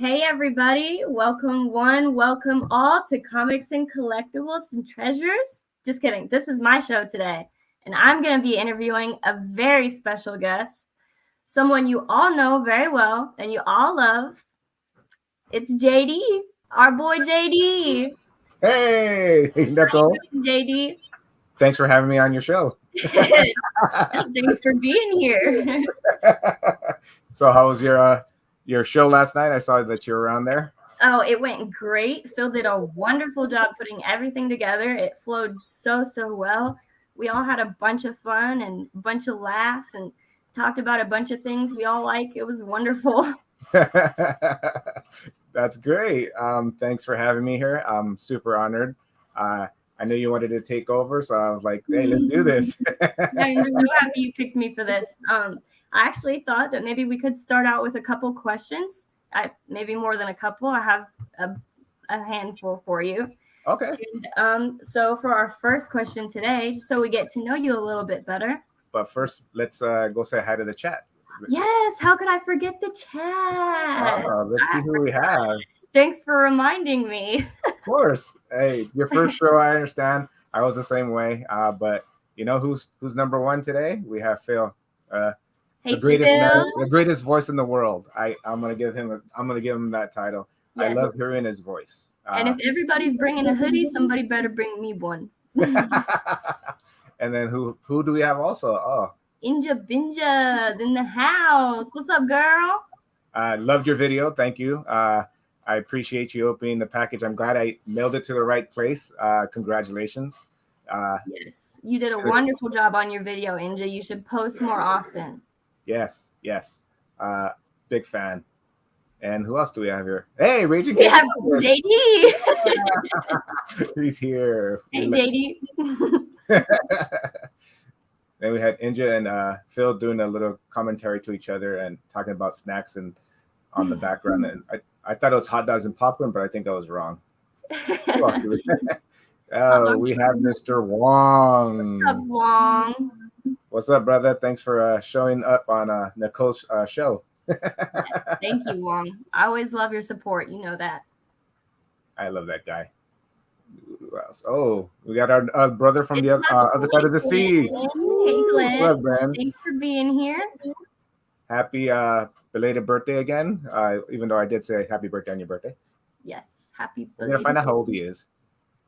Hey everybody, welcome one, welcome all to Comics and Collectibles and Treasures. Just kidding, this is my show today, and I'm going to be interviewing a very special guest, someone you all know very well and you all love. It's JD, our boy JD. Hey, Nichole. JD. Thanks for having me on your show. Thanks for being here. So, how was your show last night? I saw that you were around there. Oh, it went great. Phil did a wonderful job putting everything together. It flowed so well. We all had a bunch of fun and a bunch of laughs and talked about a bunch of things we all like. It was wonderful. That's great. Thanks for having me here. I'm super honored. I knew you wanted to take over, so I was like, hey, let's do this. I'm so happy you picked me for this. I actually thought that maybe we could start out with a couple questions. Maybe more than a couple. I have a handful for you. Okay. And, so for our first question today, so we get to know you a little bit better. But first, let's go say hi to the chat. Yes, how could I forget the chat? Let's see who we have. Thanks for reminding me. Of course. Hey, your first show, I understand. I was the same way. But you know who's number one today? We have Phil. Hey, the greatest voice in the world. I'm gonna give him that title. Yes. I love hearing his voice. And if everybody's bringing a hoodie, somebody better bring me one. And then who do we have also? Oh, Inja Binja's in the house. What's up, girl? I loved your video. Thank you. I appreciate you opening the package. I'm glad I mailed it to the right place. Congratulations. Yes, you did a wonderful job on your video, Inja. You should post more often. Yes. Big fan. And who else do we have here? Hey, Ragin. We have JD. He's here. Hey, JD. Then we had Inja and Phil doing a little commentary to each other and talking about snacks and on the background. And I thought it was hot dogs and popcorn, but I think I was wrong. Oh, we have Mr. Wong. What's up, Wong? What's up, brother? Thanks for showing up on Nicole's show. Thank you, Wong. I always love your support. You know that. I love that guy. Who else? Oh, we got our brother from the other side of the sea. Hey, Glenn. What's up, man? Thanks for being here. Happy belated birthday again. Even though I did say happy birthday on your birthday. Yes, happy birthday. We're gonna find out how old he is.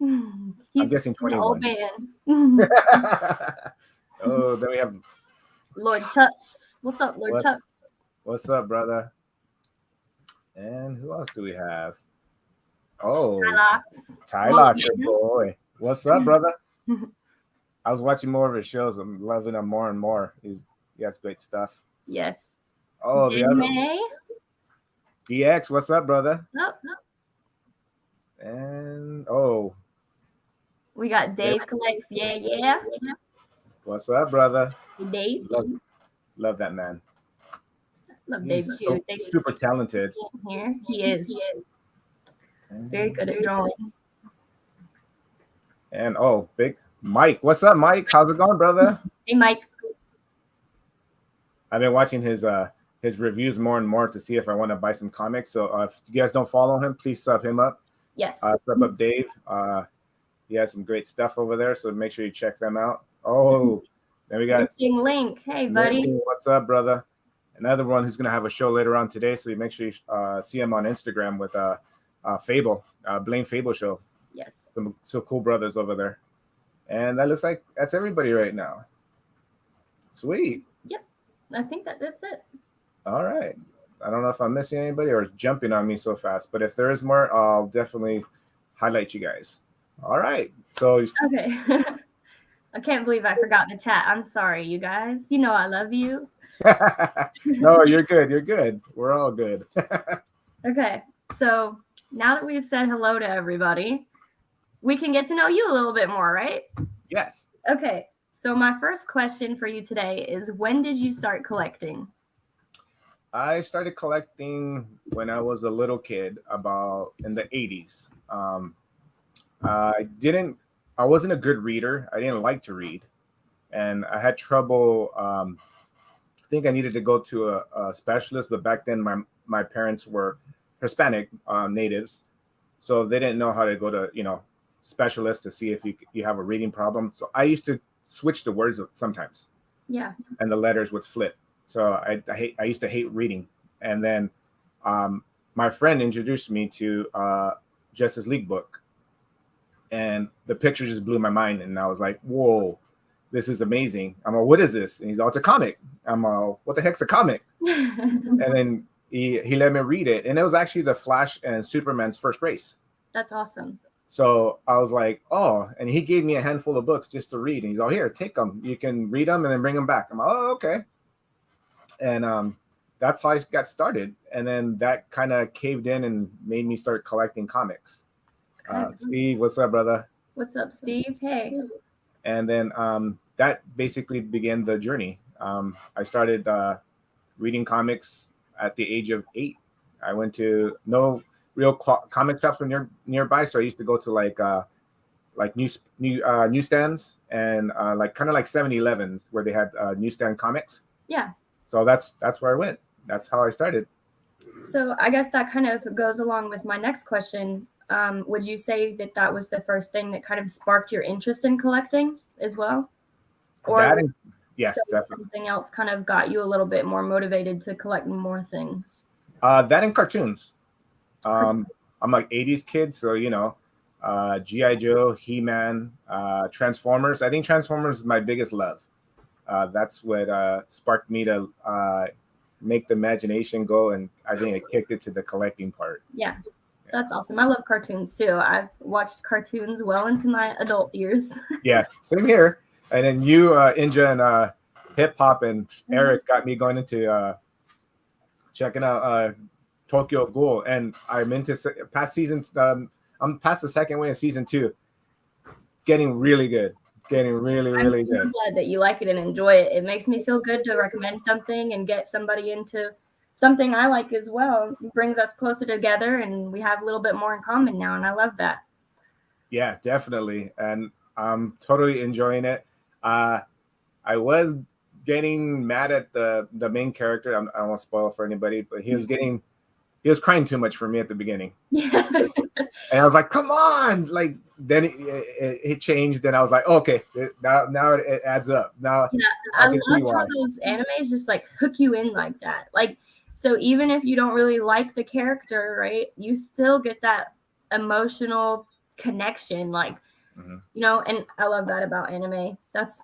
I'm guessing 21. An old man. Oh, then we have Lord Tux. What's up, Lord Tux? What's up, brother? And who else do we have? Oh, Tylox, your boy. What's up, brother? I was watching more of his shows. I'm loving him more and more. He has great stuff. Yes. Oh, the other DX. What's up, brother? Oh. And we got Dave Collects. Yeah. What's up, brother? Dave. Love that man. Love Dave too. So super talented. Here he is. Very good at drawing. And big Mike. What's up, Mike? How's it going, brother? Hey, Mike. I've been watching his reviews more and more to see if I want to buy some comics. So if you guys don't follow him, please sub him up. Yes. Sub up Dave. He has some great stuff over there, so make sure you check them out. Oh, then we got Missing Link. Hey, buddy. What's up, brother? Another one who's gonna have a show later on today, so you make sure you see him on Instagram with Fable, Blame Fable show. Yes. Some cool brothers over there. And that looks like that's everybody right now. Sweet. Yep. I think that's it. All right. I don't know if I'm missing anybody or it's jumping on me so fast, but if there is more, I'll definitely highlight you guys. All right. So okay. I can't believe I forgot the chat. I'm sorry, you guys. You know I love you. No, you're good. You're good. We're all good. Okay. So now that we've said hello to everybody, we can get to know you a little bit more, right? Yes. Okay. So my first question for you today is, when did you start collecting? I started collecting when I was a little kid, about in the 80s. I wasn't a good reader. I didn't like to read. And I had trouble. I think I needed to go to a specialist, but back then my parents were Hispanic natives, so they didn't know how to go to specialists to see if you have a reading problem. So I used to switch the words sometimes. Yeah. And the letters would flip. So I used to hate reading. And then my friend introduced me to Justice League book, and the picture just blew my mind. And I was like, whoa, this is amazing. I'm like, what is this? And he's all, it's a comic. I'm like, what the heck's a comic? And then he let me read it. And it was actually the Flash and Superman's first race. That's awesome. So I was like, oh, and he gave me a handful of books just to read. And he's all, here, take them. You can read them and then bring them back. I'm like, oh, okay. And that's how I got started. And then that kind of caved in and made me start collecting comics. Steve, what's up, brother? What's up, Steve? Hey. And then that basically began the journey. I started reading comics at the age of 8. I went to no real comic shops nearby, so I used to go to like newsstands and like kind of like 7-Elevens where they had newsstand comics. Yeah. So that's where I went. That's how I started. So I guess that kind of goes along with my next question. Would you say that was the first thing that kind of sparked your interest in collecting as well? Or yes, definitely. Something else kind of got you a little bit more motivated to collect more things? That and cartoons. I'm like 80s kid, so G.I. Joe, He-Man, Transformers. I think Transformers is my biggest love. That's what sparked me to make the imagination go, and I think it kicked it to the collecting part. Yeah, that's awesome. I love cartoons too. I've watched cartoons well into my adult years. Yes, same here. And then you, Inja, and hip hop, and Eric got me going into checking out Tokyo Ghoul, and I'm into past seasons. I'm past the second way of season 2, getting really good. Getting really I'm so good. Glad that you like it and enjoy it. It makes me feel good to recommend something and get somebody into something I like as well. It brings us closer together, and we have a little bit more in common now, and I love that. Yeah, definitely, and I'm totally enjoying it. I was getting mad at the main character. I don't want to spoil for anybody, but he was crying too much for me at the beginning. Yeah. And I was like, come on. Like, then it changed. And I was like, okay, now it adds up. Now, yeah, I love how those animes just like hook you in like that. Like, so even if you don't really like the character, right, you still get that emotional connection. Like, and I love that about anime. That's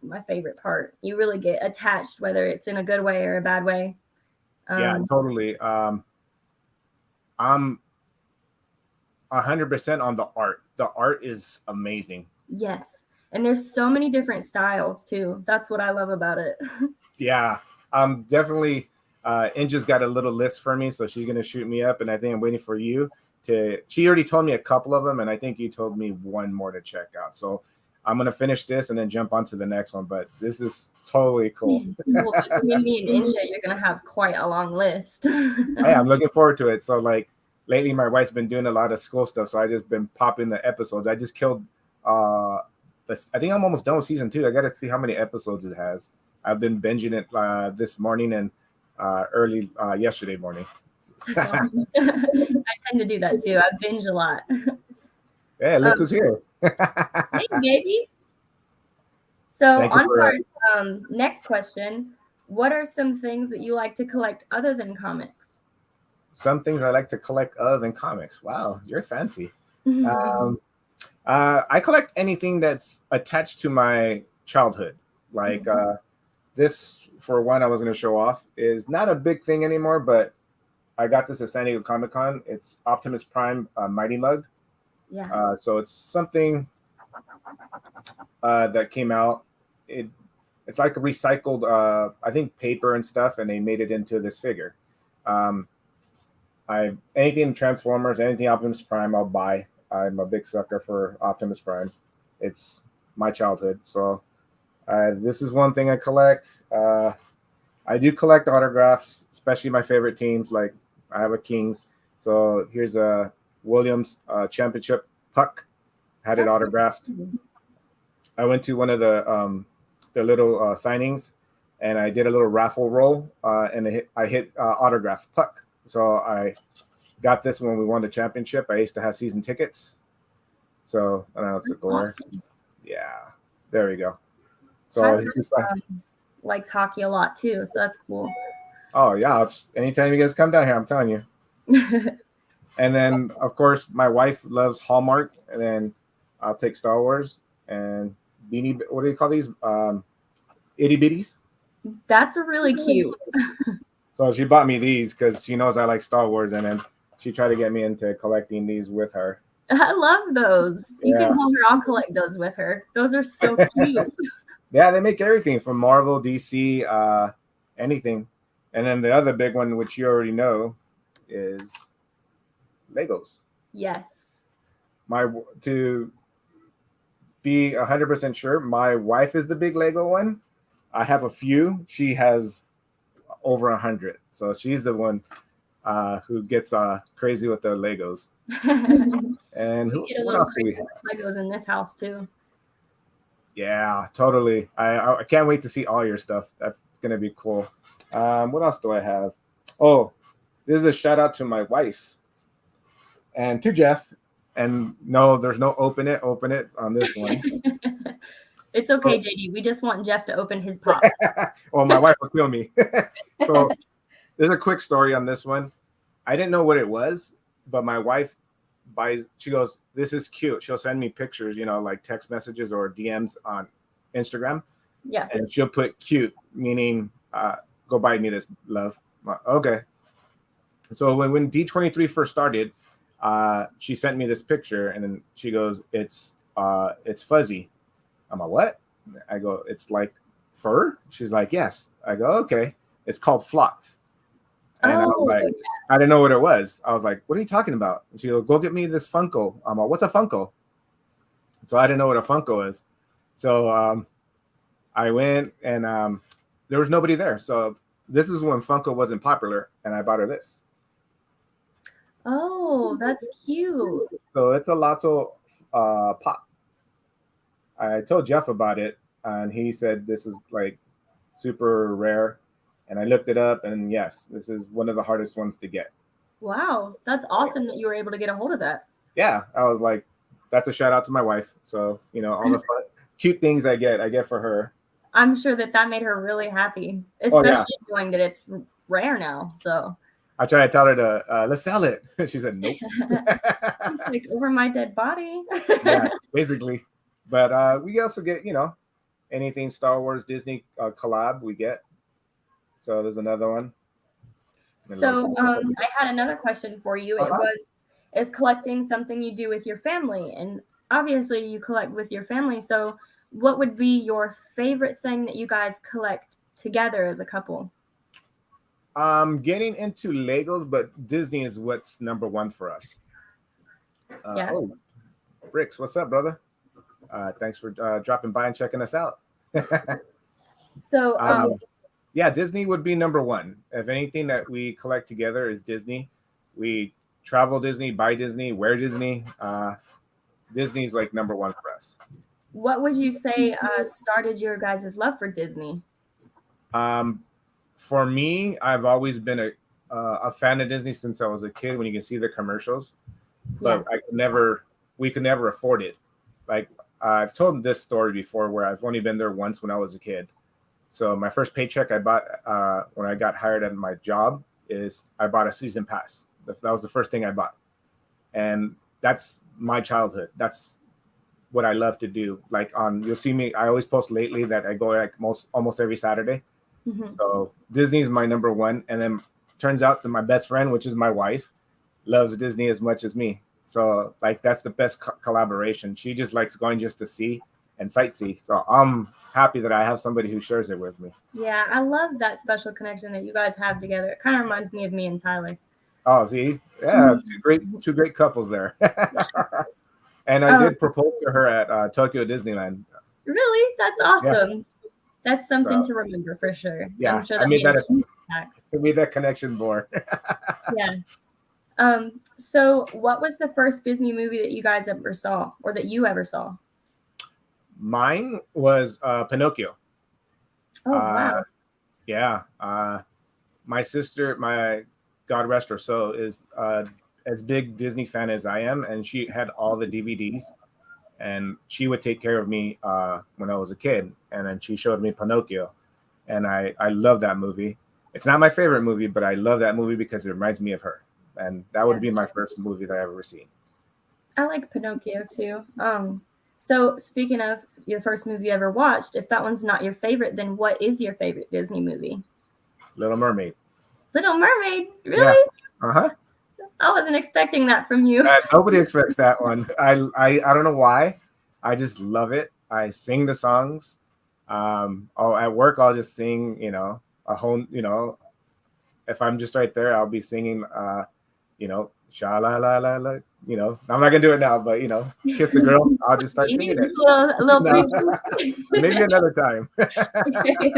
my favorite part. You really get attached, whether it's in a good way or a bad way. Yeah, totally. I'm 100% on the art. The art is amazing. Yes. And there's so many different styles too. That's what I love about it. Yeah. Definitely Inja's got a little list for me, so she's going to shoot me up, and I think I'm waiting for you she already told me a couple of them, and I think you told me one more to check out. So I'm going to finish this and then jump on to the next one, but this is totally cool. Well, between me and Inja, you're going to have quite a long list. Hey, I'm looking forward to it. So like lately my wife's been doing a lot of school stuff, so I just been popping the episodes. I just killed I think I'm almost done with season 2. I got to see how many episodes it has. I've been binging it this morning and early yesterday morning. I tend to do that too. I binge a lot. Yeah, look who's here. Hey, baby. So on to our next question. What are some things that you like to collect other than comics? Some things I like to collect other than comics. Wow, you're fancy. I collect anything that's attached to my childhood. Like this, for one, I was going to show off, is not a big thing anymore, but I got this at San Diego Comic-Con. It's Optimus Prime Mighty Mug. Yeah. So it's something that came out. It's like a recycled, I think, paper and stuff, and they made it into this figure. Anything Transformers, anything Optimus Prime, I'll buy. I'm a big sucker for Optimus Prime. It's my childhood. So this is one thing I collect. I do collect autographs, especially my favorite teams. Like I have a Kings. So here's a Williams championship puck. Had it autographed. I went to one of the little signings, and I did a little raffle roll, and I hit autograph puck. So I got this when we won the championship. I used to have season tickets. So I don't know, it's a door. Awesome. Yeah, there we go. So Tyler likes hockey a lot too, so that's cool. Oh yeah, anytime you guys come down here, I'm telling you. And then of course my wife loves Hallmark, and then I'll take Star Wars and beanie. What do you call these? Itty bitties. That's really cute. So she bought me these because she knows I like Star Wars, and then she tried to get me into collecting these with her. I love those. You can tell her I'll collect those with her. Those are so cute. Yeah, they make everything from Marvel, DC, anything. And then the other big one, which you already know, is Legos. Yes. To be 100% sure, my wife is the big Lego one. I have a few. She has over 100. So she's the one who gets crazy with the Legos. And what else do we have? Legos in this house too. Yeah, totally. I can't wait to see all your stuff. That's gonna be cool. What else do I have? Oh, this is a shout out to my wife and to Jeff. And no, there's no open it on this one. It's okay, JD. We just want Jeff to open his box. Well, my wife will kill me. So there's a quick story on this one. I didn't know what it was, but my wife she goes, "This is cute." She'll send me pictures, like text messages or DMs on Instagram. Yes. And she'll put cute, meaning go buy me this, love. Okay. So when D23 first started, she sent me this picture, and then she goes, it's fuzzy. I'm like, what? I go, it's like fur? She's like, yes. I go, okay. It's called flocked. And I was like, I didn't know what it was. I was like, what are you talking about? And she goes, go get me this Funko. I'm like, what's a Funko? So I didn't know what a Funko is. So I went, and there was nobody there. So this is when Funko wasn't popular, and I bought her this. Oh, that's cute. So it's a Lotso pop. I told Jeff about it, and he said this is like super rare. And I looked it up, and yes, this is one of the hardest ones to get. Wow, that's awesome that you were able to get a hold of that. Yeah, I was like, that's a shout out to my wife. So, all the fun, cute things I get for her. I'm sure that made her really happy, especially knowing that it's rare now. So I tried to tell her to let's sell it. She said nope. Like over my dead body. Yeah, basically. But we also get anything Star Wars, Disney collab we get. So there's another one. So I had another question for you. It was, is collecting something you do with your family? And obviously you collect with your family. So what would be your favorite thing that you guys collect together as a couple? Getting into Legos, but Disney is what's number one for us. Yeah. Oh, Bricks, what's up, brother? Thanks for dropping by and checking us out. So yeah, Disney would be number one. If anything that we collect together is Disney. We travel Disney, buy Disney, wear Disney. Disney's like number one for us. What would you say started your guys' love for Disney? For me, I've always been a fan of Disney since I was a kid. When you can see the commercials, but we could never afford it. Like I've told this story before, where I've only been there once when I was a kid. So my first paycheck I bought when I got hired at my job is I bought a season pass. That was the first thing I bought, and that's my childhood. That's what I love to do. Like you'll see me. I always post lately that I go like almost every Saturday. Mm-hmm. So Disney is my number one, and then turns out that my best friend, which is my wife, loves Disney as much as me. So like that's the best collaboration. She just likes going just to see and sightsee. So I'm happy that I have somebody who shares it with me. Yeah, I love that special connection that you guys have together. It kind of reminds me of me and Tyler. Oh, see, yeah, two great couples there. And I did propose to her at Tokyo Disneyland. Really? That's awesome. Yeah. That's something to remember for sure. Yeah, I'm sure I made that connection more. Yeah. So what was the first Disney movie that you guys ever saw, or that you ever saw? Mine was Pinocchio. Oh, wow. Yeah. My sister, God rest her soul, is as big Disney fan as I am, and she had all the DVDs, and she would take care of me when I was a kid, and then she showed me Pinocchio, and I love that movie. It's not my favorite movie, but I love that movie because it reminds me of her, and that would be my first movie that I've ever seen. I like Pinocchio too. So speaking of your first movie you ever watched, if that one's not your favorite, then what is your favorite Disney movie? Little Mermaid. Little Mermaid, really? Yeah. I wasn't expecting that from you. Nobody expects that one. I don't know why. I just love it. I sing the songs. At work I'll just sing. A whole. If I'm just right there, I'll be singing. Sha la la la la. I'm not gonna do it now, but kiss the girl. I'll just start singing it. A little Maybe another time. Okay.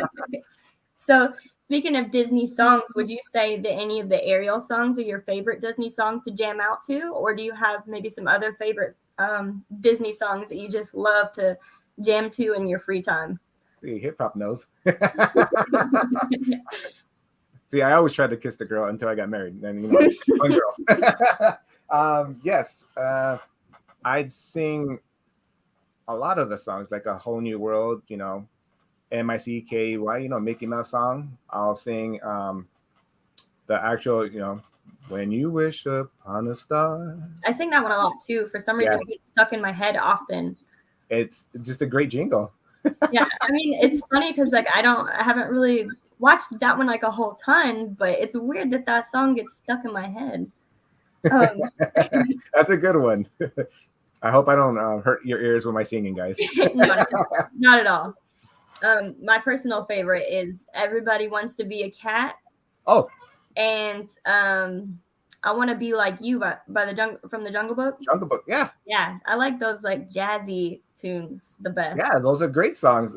So, speaking of Disney songs, would you say that any of the Ariel songs are your favorite Disney song to jam out to, or do you have maybe some other favorite Disney songs that you just love to jam to in your free time? See, hip hop knows. See, I always tried to kiss the girl until I got married, and one girl. Yes, I'd sing a lot of the songs, like A Whole New World, MICKY, Mickey Mouse song. I'll sing the actual, When You Wish Upon a Star. I sing that one a lot too. For some reason, it gets stuck in my head often. It's just a great jingle. Yeah, I mean, it's funny because I haven't really watched that one like a whole ton, but it's weird that song gets stuck in my head. That's a good one. I hope I don't hurt your ears with my singing, guys. No, not at all. My personal favorite is Everybody Wants to Be a Cat. Oh. And I Want to Be Like You from the Jungle Book. Jungle Book, yeah. Yeah, I like those like jazzy tunes the best. Yeah, those are great songs.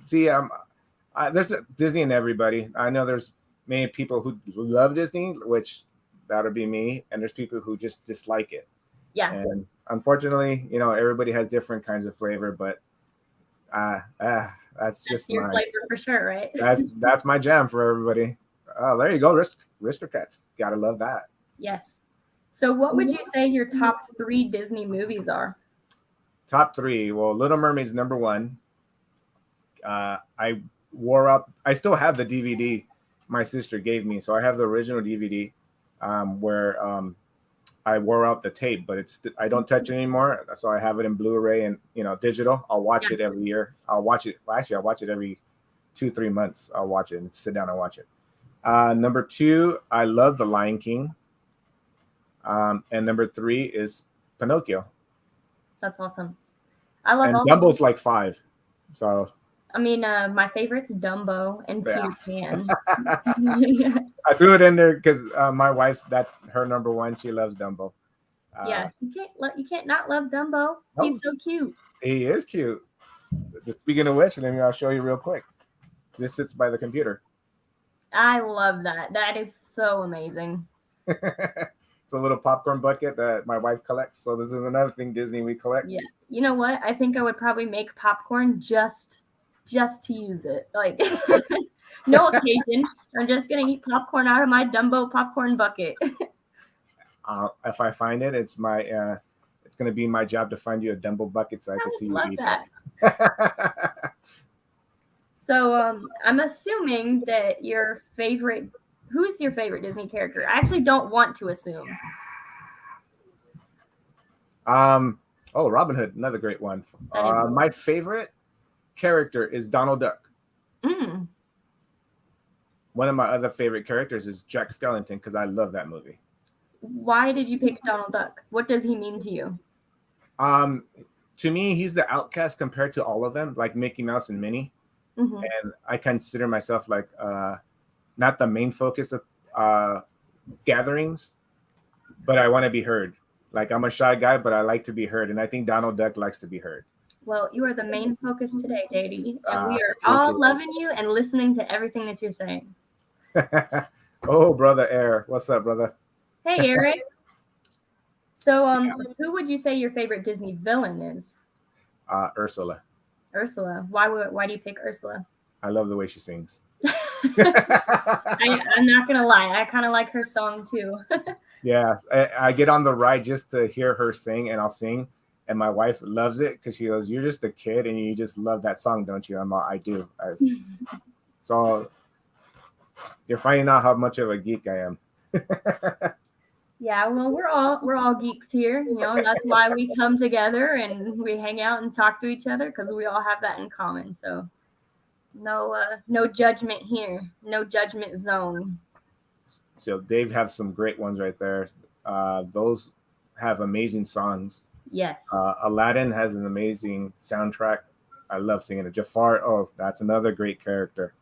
See, there's Disney in everybody. I know there's many people who love Disney, which that'll be me, and there's people who just dislike it. Yeah. And unfortunately, everybody has different kinds of flavor, but that's just your flavor for sure, right? That's my jam for everybody. Oh, there you go, Aristocats. Gotta love that. Yes. So, what would you say your top 3 Disney movies are? Top 3. Well, Little Mermaid's number 1. I wore up. I still have the DVD my sister gave me, so I have the original DVD where I wore out the tape, but I don't touch it anymore. So I have it in Blu-ray and digital. I'll watch it every year. I'll watch it. Well, actually, I'll watch it every 2-3 months. I'll watch it and sit down and watch it. Number 2, I love The Lion King. And number 3 is Pinocchio. That's awesome. I love. And all Dumbo's like 5. So. I mean, my favorite's Dumbo and Peter Pan. I threw it in there because my wife, that's her number 1. She loves Dumbo. Yeah, you can't not love Dumbo. No. He's so cute. He is cute. Speaking of which, I'll show you real quick. This sits by the computer. I love that. That is so amazing. It's a little popcorn bucket that my wife collects. So this is another thing Disney we collect. Yeah. You know what? I think I would probably make popcorn just to use it. Like no occasion. I'm just gonna eat popcorn out of my Dumbo popcorn bucket. If I find it, it's gonna be my job to find you a Dumbo bucket so I can see you eat that. So I'm assuming that who's your favorite Disney character? I actually don't want to assume. Robin Hood, another great one. My favorite character is Donald Duck. One of my other favorite characters is Jack Skellington because I love that movie. Why did you pick Donald Duck? What does he mean to you? To me, he's the outcast compared to all of them, like Mickey Mouse and Minnie. Mm-hmm. And I consider myself like not the main focus of gatherings, but I want to be heard. Like I'm a shy guy, but I like to be heard, and I think Donald Duck likes to be heard. Well, you are the main focus today, JD, and we are all loving you and listening to everything that you're saying. Oh, brother Air, what's up, brother? Hey, Eric. So, who would you say your favorite Disney villain is? Ursula. Ursula. Why do you pick Ursula? I love the way she sings. I'm not gonna lie, I kind of like her song too. Yeah, I get on the ride just to hear her sing, and I'll sing, and my wife loves it because she goes, "You're just a kid, and you just love that song, don't you?" I'm all, "I do." So you're finding out how much of a geek I am. Yeah, well, we're all geeks here. You know, that's why we come together and we hang out and talk to each other because we all have that in common. So no judgment here, no judgment zone. So Dave has some great ones right there. Those have amazing songs. Yes. Aladdin has an amazing soundtrack. I love singing it. Jafar, oh, that's another great character.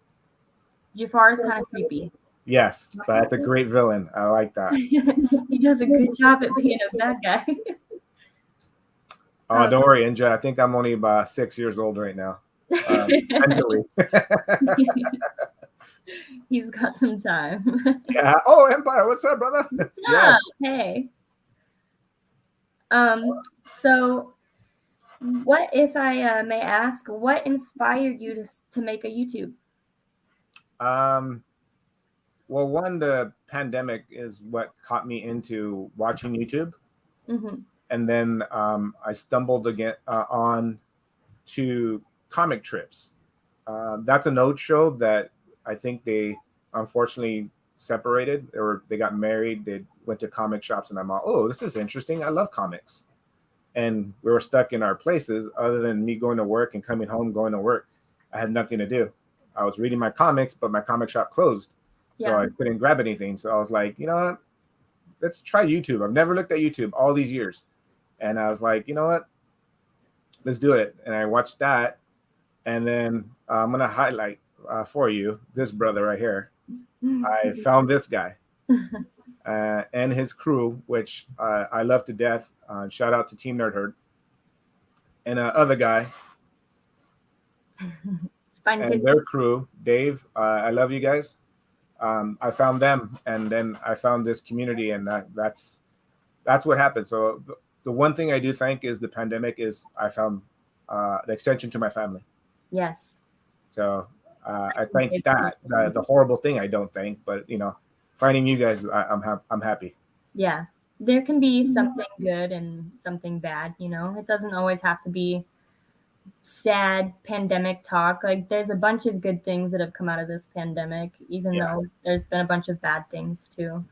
Jafar is kind of creepy. Yes, but that's a great villain. I like that. He does a good job at being a bad guy. Oh, don't worry, Inja. I think I'm only about 6 years old right now. Mentally. He's got some time. Yeah. Oh, Empire, what's up, brother? Yeah. Hey. So what, if I may ask, what inspired you to make a YouTube? Well, one, the pandemic is what caught me into watching YouTube. Mm-hmm. And then I stumbled again on to comic trips. That's an old show that I think they unfortunately separated, or they got married. They went to comic shops, and I'm all, oh, this is interesting. I love comics. And we were stuck in our places. Other than me going to work and coming home, going to work, I had nothing to do. I was reading my comics, but my comic shop closed. So I couldn't grab anything. So I was like, you know what? Let's try YouTube. I've never looked at YouTube all these years. And I was like, you know what? Let's do it. And I watched that. And then I'm going to highlight for you this brother right here. I found this guy and his crew, which I love to death. Shout out to Team Nerd Herd. And other guy. And their crew, Dave. I love you guys. I found them, and then I found this community, and that's what happened. So the one thing I do think is the pandemic is I found the extension to my family. Yes. So I think that the horrible thing I don't think, but you know, finding you guys, I'm happy. Yeah, there can be something good and something bad. You know, it doesn't always have to be sad pandemic talk. Like, there's a bunch of good things that have come out of this pandemic, even though there's been a bunch of bad things too.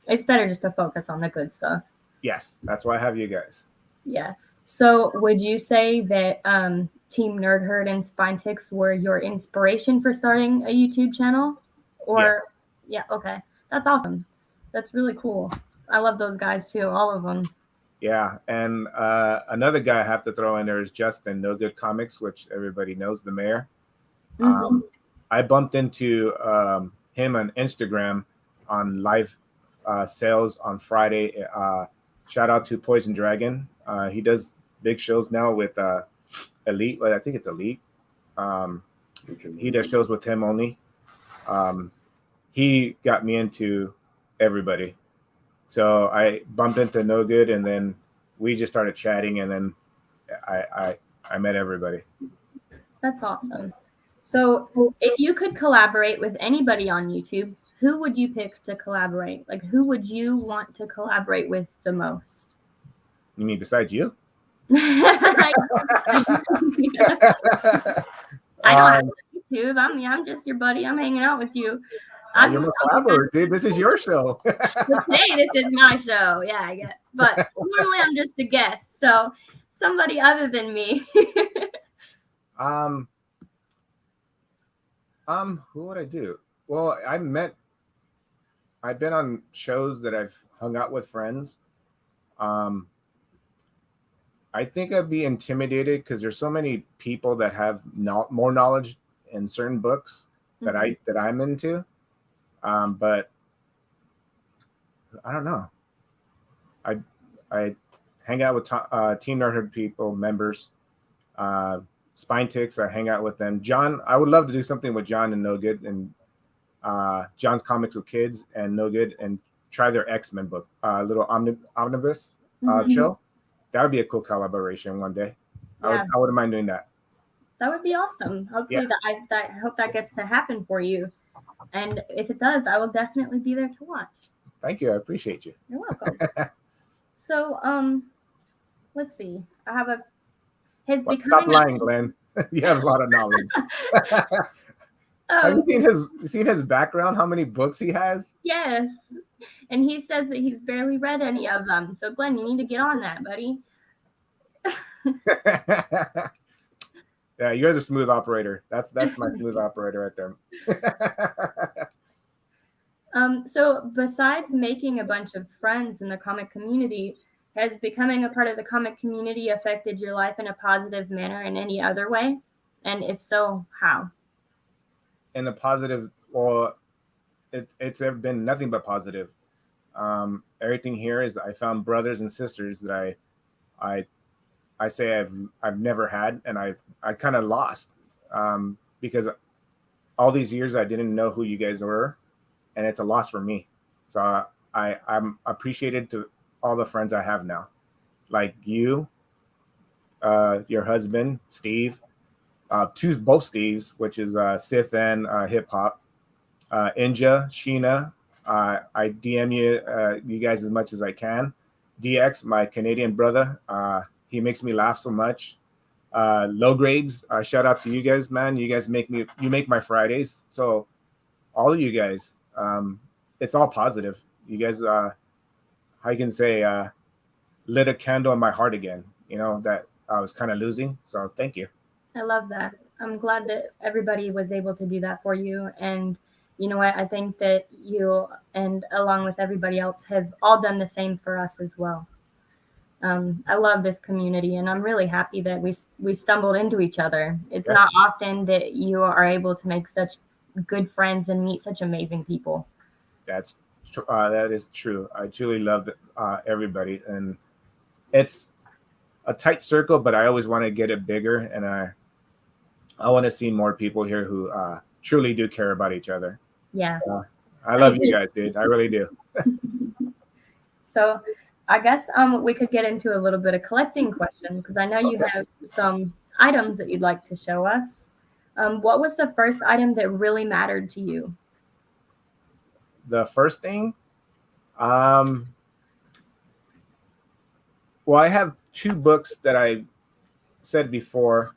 It's better just to focus on the good stuff. Yes, that's why I have you guys. Yes. So would you say that Team Nerd Herd and Spinetix were your inspiration for starting a YouTube channel? Or yeah, okay. That's awesome. That's really cool. I love those guys too, all of them. Yeah, and another guy I have to throw in there is Justin, No Good Comics, which everybody knows, the mayor. Mm-hmm. I bumped into him on Instagram on live sales on Friday. Shout out to Poison Dragon. He does big shows now with Elite. Well, I think it's Elite. He does shows with him only. He got me into everybody. So I bumped into No Good, and then we just started chatting, and then I met everybody. That's awesome. So if you could collaborate with anybody on YouTube, who would you pick to collaborate? Like, who would you want to collaborate with the most? You mean besides you? I don't have YouTube. I'm just your buddy. I'm hanging out with you. You're my collaborator, dude. This is your show. Hey, this is my show. Yeah, I guess. But normally I'm just a guest. So somebody other than me. Who would I do? Well, I've been on shows that I've hung out with friends. I think I'd be intimidated because there's so many people that have more knowledge in certain books that I'm into. But I don't know. I hang out with Team Nerd Herd people, members. Spinetix, I hang out with them. John, I would love to do something with John and No Good, and John's Comics with Kids and No Good, and try their X-Men book, little omnibus show. That would be a cool collaboration one day. I wouldn't mind doing that. That would be awesome. Hopefully, I hope that gets to happen for you. And if it does, I will definitely be there to watch. Thank you. I appreciate you. You're welcome. So, let's see. I have Stop lying, Glenn. You have a lot of knowledge. Have you seen his background? How many books he has? Yes. And he says that he's barely read any of them. So, Glenn, you need to get on that, buddy. Yeah, you're the smooth operator. That's my smooth operator right there. So besides making a bunch of friends in the comic community, has becoming a part of the comic community affected your life in a positive manner in any other way? And if so, how? In a positive, well, it's been nothing but positive. Everything here is I found brothers and sisters that I say I've never had, and I kind of lost because all these years I didn't know who you guys were, and it's a loss for me. So I'm appreciated to all the friends I have now, like you, your husband Steve, both Steves, which is Sith and Hip Hop, Inja, Sheena. I DM you guys as much as I can. DX, my Canadian brother. He makes me laugh so much. Low grades. Shout out to you guys, man. You guys make my Fridays. So all of you guys, it's all positive. You guys, I can say, lit a candle in my heart again. You know, that I was kind of losing. So thank you. I love that. I'm glad that everybody was able to do that for you. And you know what? I think that you and along with everybody else have all done the same for us as well. I love this community, and I'm really happy that we stumbled into each other. It's not often that you are able to make such good friends and meet such amazing people. That is true. I truly love everybody, and it's a tight circle, but I always want to get it bigger, and I want to see more people here who truly do care about each other. Yeah. I love you guys, dude. I really do. So I guess we could get into a little bit of collecting questions, because I know you have some items that you'd like to show us. What was the first item that really mattered to you? The first thing? Well, I have two books that I said before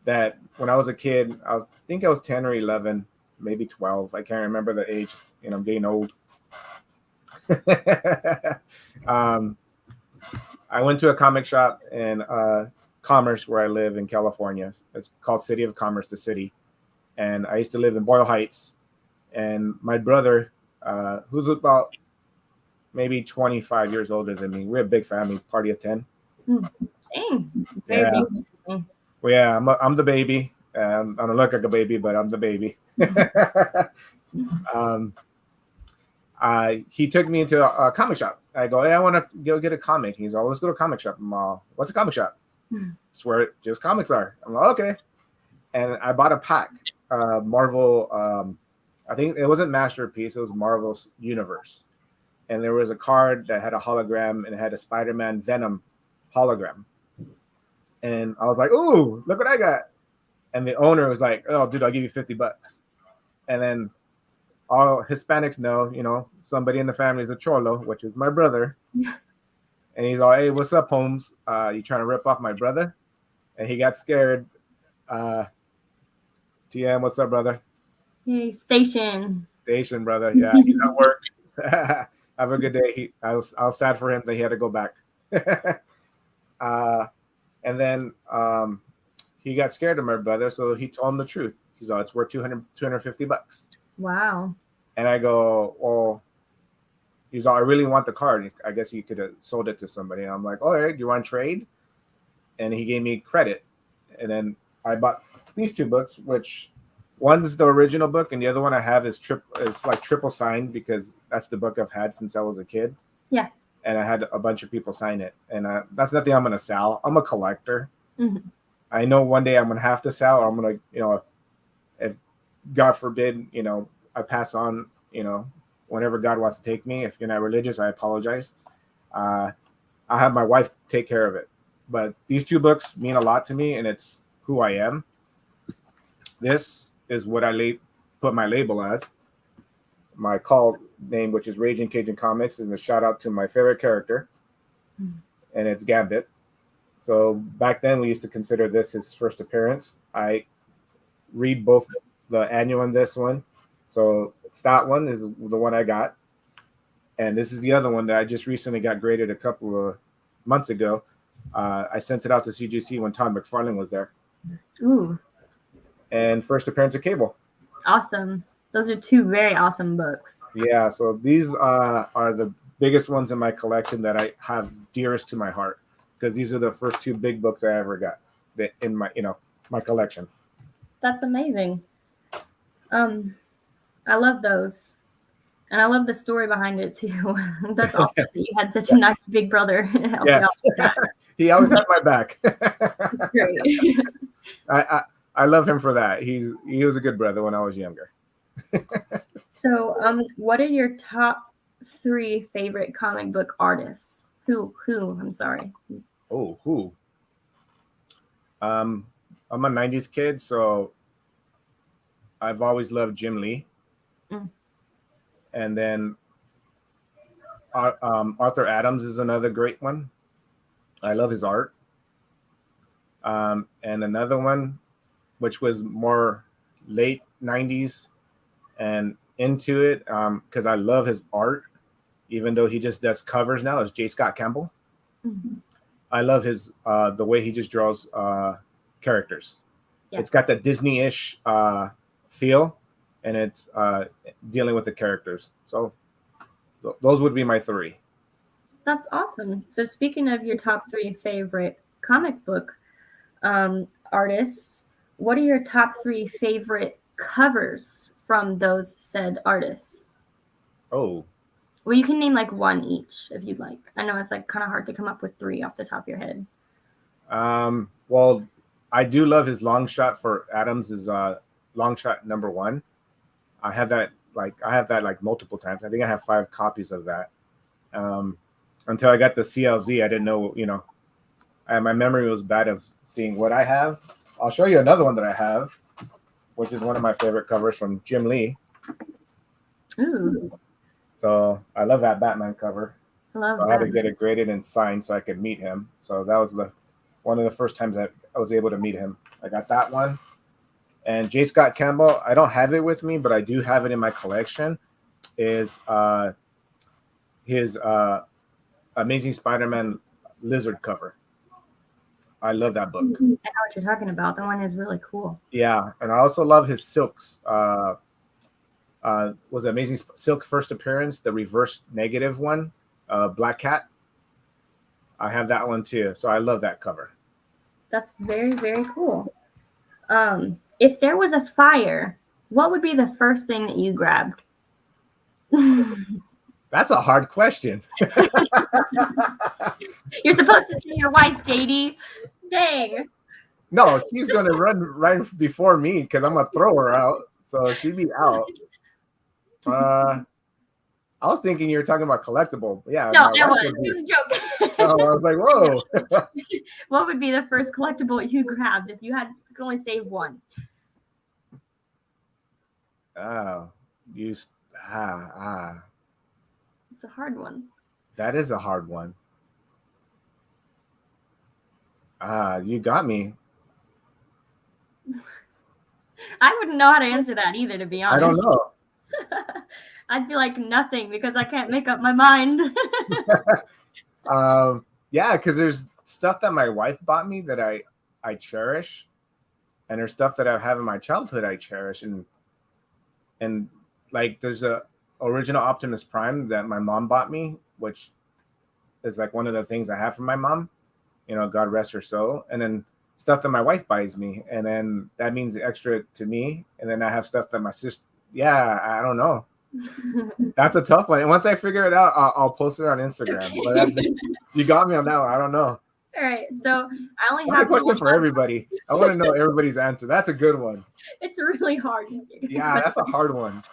that when I was a kid, I think I was 10 or 11, maybe 12. I can't remember the age, and I'm getting old. I went to a comic shop in Commerce, where I live in California. It's called City of Commerce, the city. And I used to live in Boyle Heights. And my brother, who's about maybe 25 years older than me, we're a big family, party of 10. Dang. Yeah. Well, yeah, I'm the baby. I don't look like a baby, but I'm the baby. He took me into a comic shop. I go, hey, I want to go get a comic. He's like, let's go to a comic shop. I'm like, what's a comic shop? It's where just comics are. I'm like, okay. And I bought a pack. Marvel, I think it wasn't Masterpiece, it was Marvel's Universe. And there was a card that had a hologram, and it had a Spider-Man Venom hologram. And I was like, ooh, look what I got. And the owner was like, oh, dude, I'll give you $50. And then all Hispanics know, you know, somebody in the family is a cholo, which is my brother. And he's like, hey, what's up, Holmes? You trying to rip off my brother? And he got scared. TM, what's up, brother? Hey, Station, brother. Yeah, he's at work. Have a good day. I was sad for him that he had to go back. And then he got scared of my brother, so he told him the truth. He's like, it's worth $250. Wow. And I go, well, he's like, I really want the card. I guess he could have sold it to somebody. And I'm like, all right, do you want to trade? And he gave me credit. And then I bought these two books, which one's the original book, and the other one I have is like triple signed, because that's the book I've had since I was a kid. Yeah. And I had a bunch of people sign it. And that's nothing I'm going to sell. I'm a collector. Mm-hmm. I know one day I'm going to have to sell, or I'm going to, you know, if God forbid, you know, I pass on, you know, whenever God wants to take me. If you're not religious, I apologize. I'll have my wife take care of it. But these two books mean a lot to me, and it's who I am. This is what I put my label as. My call name, which is Ragin Cajun Comics, and a shout out to my favorite character, and it's Gambit. So back then we used to consider this his first appearance. I read both the annual and this one. So that one is the one I got. And this is the other one that I just recently got graded a couple of months ago. I sent it out to CGC when Todd McFarlane was there. Ooh. And first appearance of Cable. Awesome. Those are two very awesome books. Yeah, so these are the biggest ones in my collection that I have dearest to my heart, because these are the first two big books I ever got in my my collection. That's amazing. I love those. And I love the story behind it too. That's awesome that you had such a nice big brother. Yes. He always had my back. Great. I love him for that. He was a good brother when I was younger. So, what are your top 3 favorite comic book artists? Who? I'm sorry. Oh, who? I'm a 90s kid, so I've always loved Jim Lee. And then Arthur Adams is another great one. I love his art. And another one, which was more late 90s and into it, because I love his art, even though he just does covers now, is J. Scott Campbell. I love his the way he just draws characters. Yeah. It's got that Disney-ish feel, and it's dealing with the characters. So those would be my 3. That's awesome. So speaking of your top 3 favorite comic book artists, what are your top 3 favorite covers from those said artists? Oh. Well, you can name like one each if you'd like. I know it's like kind of hard to come up with 3 off the top of your head. Well, I do love his long shot for Adams is long shot number 1. I have that like multiple times. I think I have 5 copies of that. Until I got the CLZ, I didn't know, my memory was bad of seeing what I have. I'll show you another one that I have, which is one of my favorite covers from Jim Lee. Ooh. So I love that Batman cover. I had to get it graded and signed so I could meet him. So that was one of the first times that I was able to meet him. I got that one. And J. Scott Campbell, I don't have it with me, but I do have it in my collection, is his Amazing Spider-Man Lizard cover. I love that book. I know what you're talking about. That one is really cool. Yeah, and I also love his Silks. Was it Amazing Silk first appearance, the reverse negative one, Black Cat. I have that one too, so I love that cover. That's very, very cool. If there was a fire, what would be the first thing that you grabbed? That's a hard question. You're supposed to say your wife, JD. Dang. No, she's going to run right before me because I'm going to throw her out. So she'd be out. I was thinking you were talking about Collectible. Yeah. No, it was a joke. Oh, I was like, whoa. What would be the first collectible you grabbed if you could only save one? Oh, it's a hard one. That is a hard one. You got me. I wouldn't know how to answer that either, to be honest. I don't know. I'd be like nothing because I can't make up my mind. Yeah, because there's stuff that my wife bought me that I cherish, and there's stuff that I have in my childhood I cherish, and like there's a original Optimus Prime that my mom bought me, which is like one of the things I have from my mom. God rest her soul. And then stuff that my wife buys me, and then that means extra to me. And then I have stuff that my sister. Yeah, I don't know. That's a tough one. And once I figure it out, I'll post it on Instagram. But you got me on that one. I don't know. All right, so I only have a question for everybody. I want to know everybody's answer. That's a good one. It's really hard. Yeah, that's a hard one.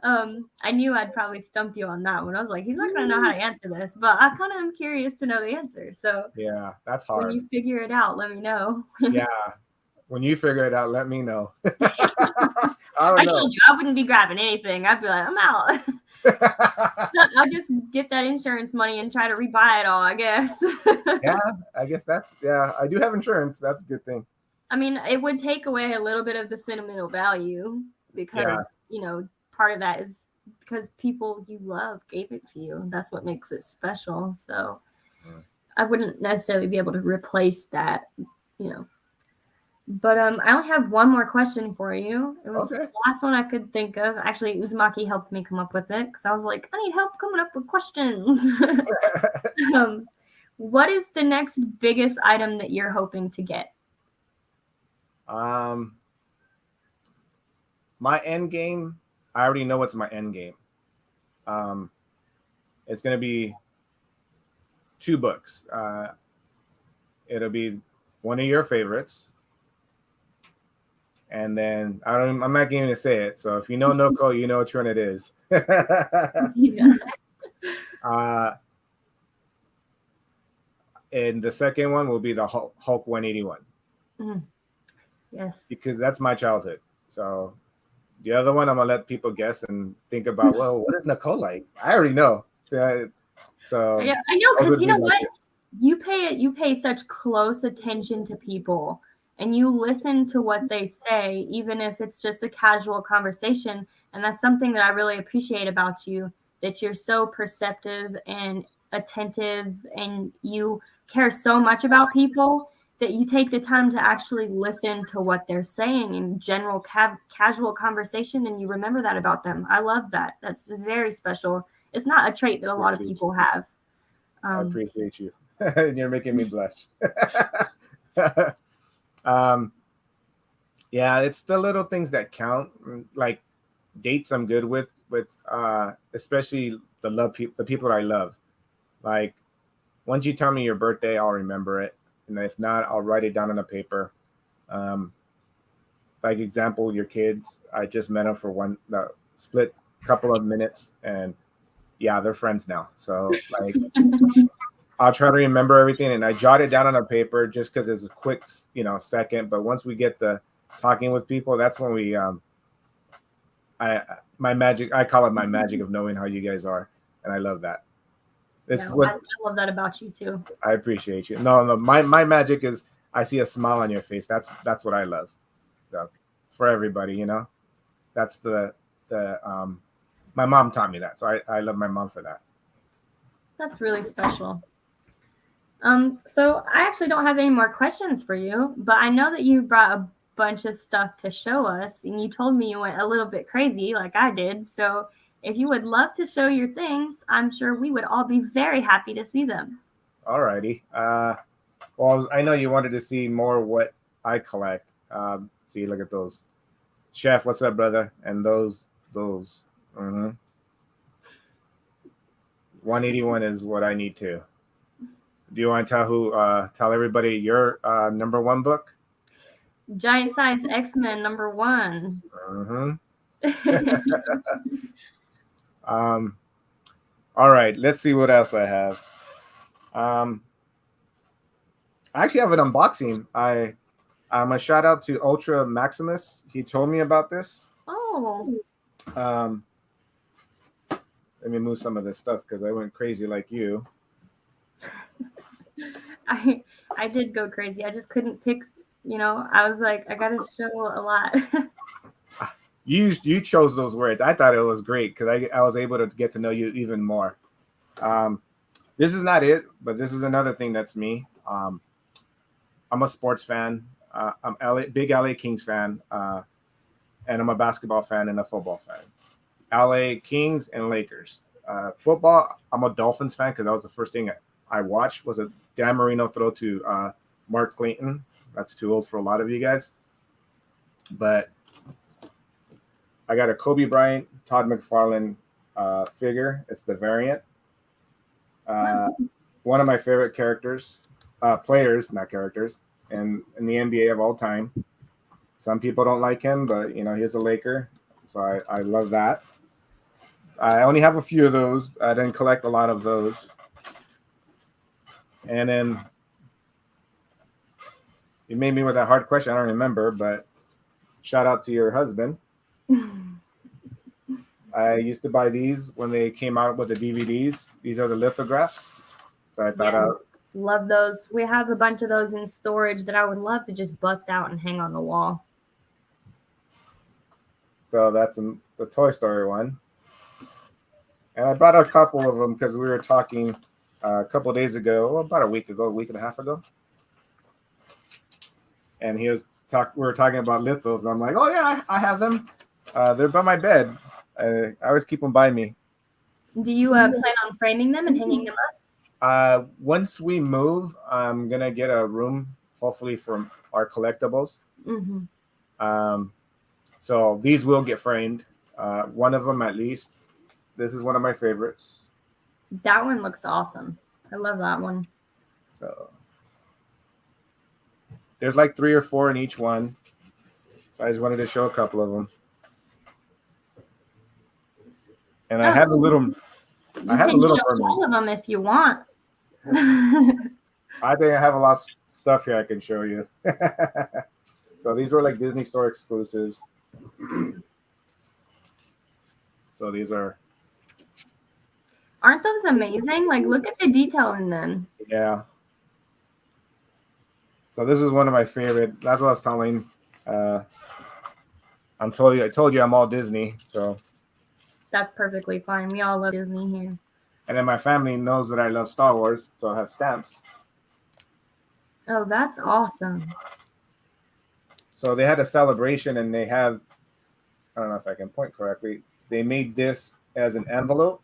I knew I'd probably stump you on that one. I was like, he's not going to know how to answer this, but I kind of am curious to know the answer. So yeah, that's hard. When you figure it out, let me know. Yeah. When you figure it out, let me know. I don't know. Told you I wouldn't be grabbing anything. I'd be like, I'm out. I'll just get that insurance money and try to rebuy it all, I guess. Yeah, I guess I do have insurance. That's a good thing. I mean, it would take away a little bit of the sentimental value because, part of that is because people you love gave it to you. That's what makes it special. So I wouldn't necessarily be able to replace that, But I only have one more question for you. It was the last one I could think of. Actually, Uzumaki helped me come up with it because I was like, I need help coming up with questions. What is the next biggest item that you're hoping to get? My end game, I already know what's my end game. It's going to be 2 books. It'll be one of your favorites. And then I'm not going to say it. So if you know Nichole, you know which one it is. And the second one will be the Hulk 181. Yes. Because that's my childhood. So the other one, I'm going to let people guess and think about, well, what is Nichole like? I already know. So I know, because you know what? You pay such close attention to people. And you listen to what they say, even if it's just a casual conversation. And that's something that I really appreciate about you, that you're so perceptive and attentive and you care so much about people that you take the time to actually listen to what they're saying in general casual conversation. And you remember that about them. I love that. That's very special. It's not a trait that a lot of people have. I appreciate you. You're making me blush. It's the little things that count. Like dates, I'm good with especially the people that I love. Like once you tell me your birthday, I'll remember it, and if not, I'll write it down on a paper. Like example, your kids, I just met them for one split couple of minutes, and they're friends now. So like. I'll try to remember everything, and I jot it down on a paper just because it's a quick, second. But once we get to talking with people, that's when we, my magic. I call it my magic of knowing how you guys are, and I love that. I love that about you too. I appreciate you. No, my magic is I see a smile on your face. That's what I love. So, for everybody, that's the my mom taught me that, so I love my mom for that. That's really special. So I actually don't have any more questions for you, but I know that you brought a bunch of stuff to show us, and you told me you went a little bit crazy like I did. So if you would love to show your things, I'm sure we would all be very happy to see them. Alrighty. Well, I know you wanted to see more what I collect. See, look at those. Chef, what's up, brother? And those. 181 is what I need to. Do you want to tell everybody your number 1 book? Giant Size X-Men number 1. All right, let's see what else I have. I actually have an unboxing. I'm a shout out to Ultra Maximus. He told me about this. Oh. Let me move some of this stuff because I went crazy like you. I did go crazy. I just couldn't pick, I was like, I gotta show a lot. You chose those words. I thought it was great because I was able to get to know you even more. This is not it, but this is another thing that's me. I'm a sports fan. I'm big LA Kings fan, and I'm a basketball fan and a football fan. LA Kings and Lakers. Football, I'm a Dolphins fan because that was the first thing I watched was a Dan Marino throw to Mark Clayton. That's too old for a lot of you guys. But I got a Kobe Bryant, Todd McFarlane figure. It's the variant. One of my favorite players, not characters, in the NBA of all time. Some people don't like him, but he's a Laker, so I love that. I only have a few of those. I didn't collect a lot of those. And then, You made me with that hard question. I don't remember, but shout out to your husband. I used to buy these when they came out with the DVDs. These are the lithographs. So I thought love those. We have a bunch of those in storage that I would love to just bust out and hang on the wall. So that's the Toy Story one. And I brought a couple of them because we were talking a couple of days ago, about a week and a half ago. And we were talking about lithos. And I'm like, oh yeah, I have them. They're by my bed. I always keep them by me. Do you plan on framing them and hanging them up? Once we move, I'm gonna get a room, hopefully from our collectibles. Mm-hmm. So these will get framed. One of them at least. This is one of my favorites. That one looks awesome. I love that one. So there's like 3 or 4 in each one. So I just wanted to show a couple of them. And I have a little. I have a little. All of them if you want. I think I have a lot of stuff here I can show you. So these were like Disney Store exclusives. So these are. Aren't those amazing? Like, look at the detail in them. Yeah. So this is one of my favorite. That's what I was telling. I told you I'm all Disney. So. That's perfectly fine. We all love Disney here. And then my family knows that I love Star Wars, so I have stamps. Oh, that's awesome. So they had a celebration, and they have, I don't know if I can point correctly, they made this as an envelope,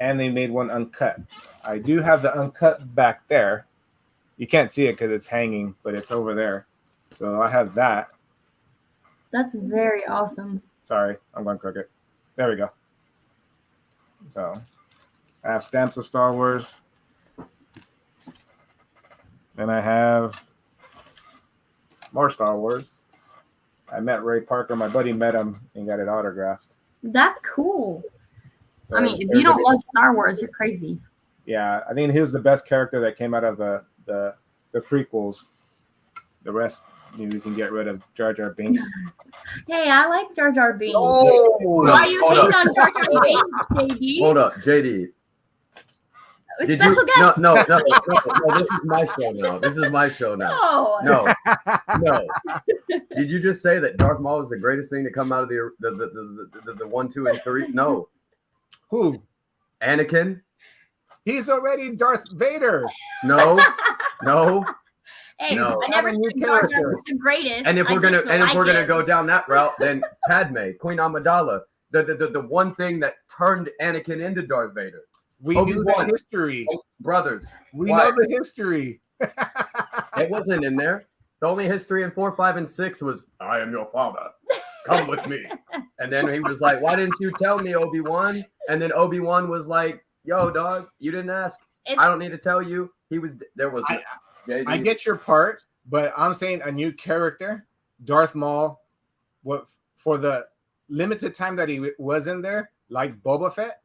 and they made one uncut. I do have the uncut back there. You can't see it because it's hanging, but it's over there. So I have that. That's very awesome. Sorry, I'm going crooked. There we go. So I have stamps of Star Wars. Then I have more Star Wars. I met Ray Parker. My buddy met him and got it autographed. That's cool. So I mean, if you don't love Star Wars, you're crazy. Yeah, I think he was the best character that came out of the prequels. The rest, we can get rid of Jar Jar Binks. Hey, I like Jar Jar Binks. Oh, why are you hating on Jar Jar Binks, JD? Hold up, JD. Special guest. No, this is my show now. This is my show now. No. Did you just say that Darth Maul was the greatest thing to come out of the 1, 2, and 3? No. Who? Anakin. He's already Darth Vader. No. Hey, no. I never said Jar Jar was the greatest. And if we're gonna go down that route, then Padme, Queen Amidala, the one thing that turned Anakin into Darth Vader. We knew that history, brothers. We know the history. It wasn't in there. The only history in 4, 5, and 6 was I am your father. Come with me. And then he was like, "Why didn't you tell me, Obi-Wan?" And then Obi-Wan was like, "Yo, dog, you didn't ask. I don't need to tell you." I get your part, but I'm saying a new character, Darth Maul, for the limited time that he was in there, like Boba Fett,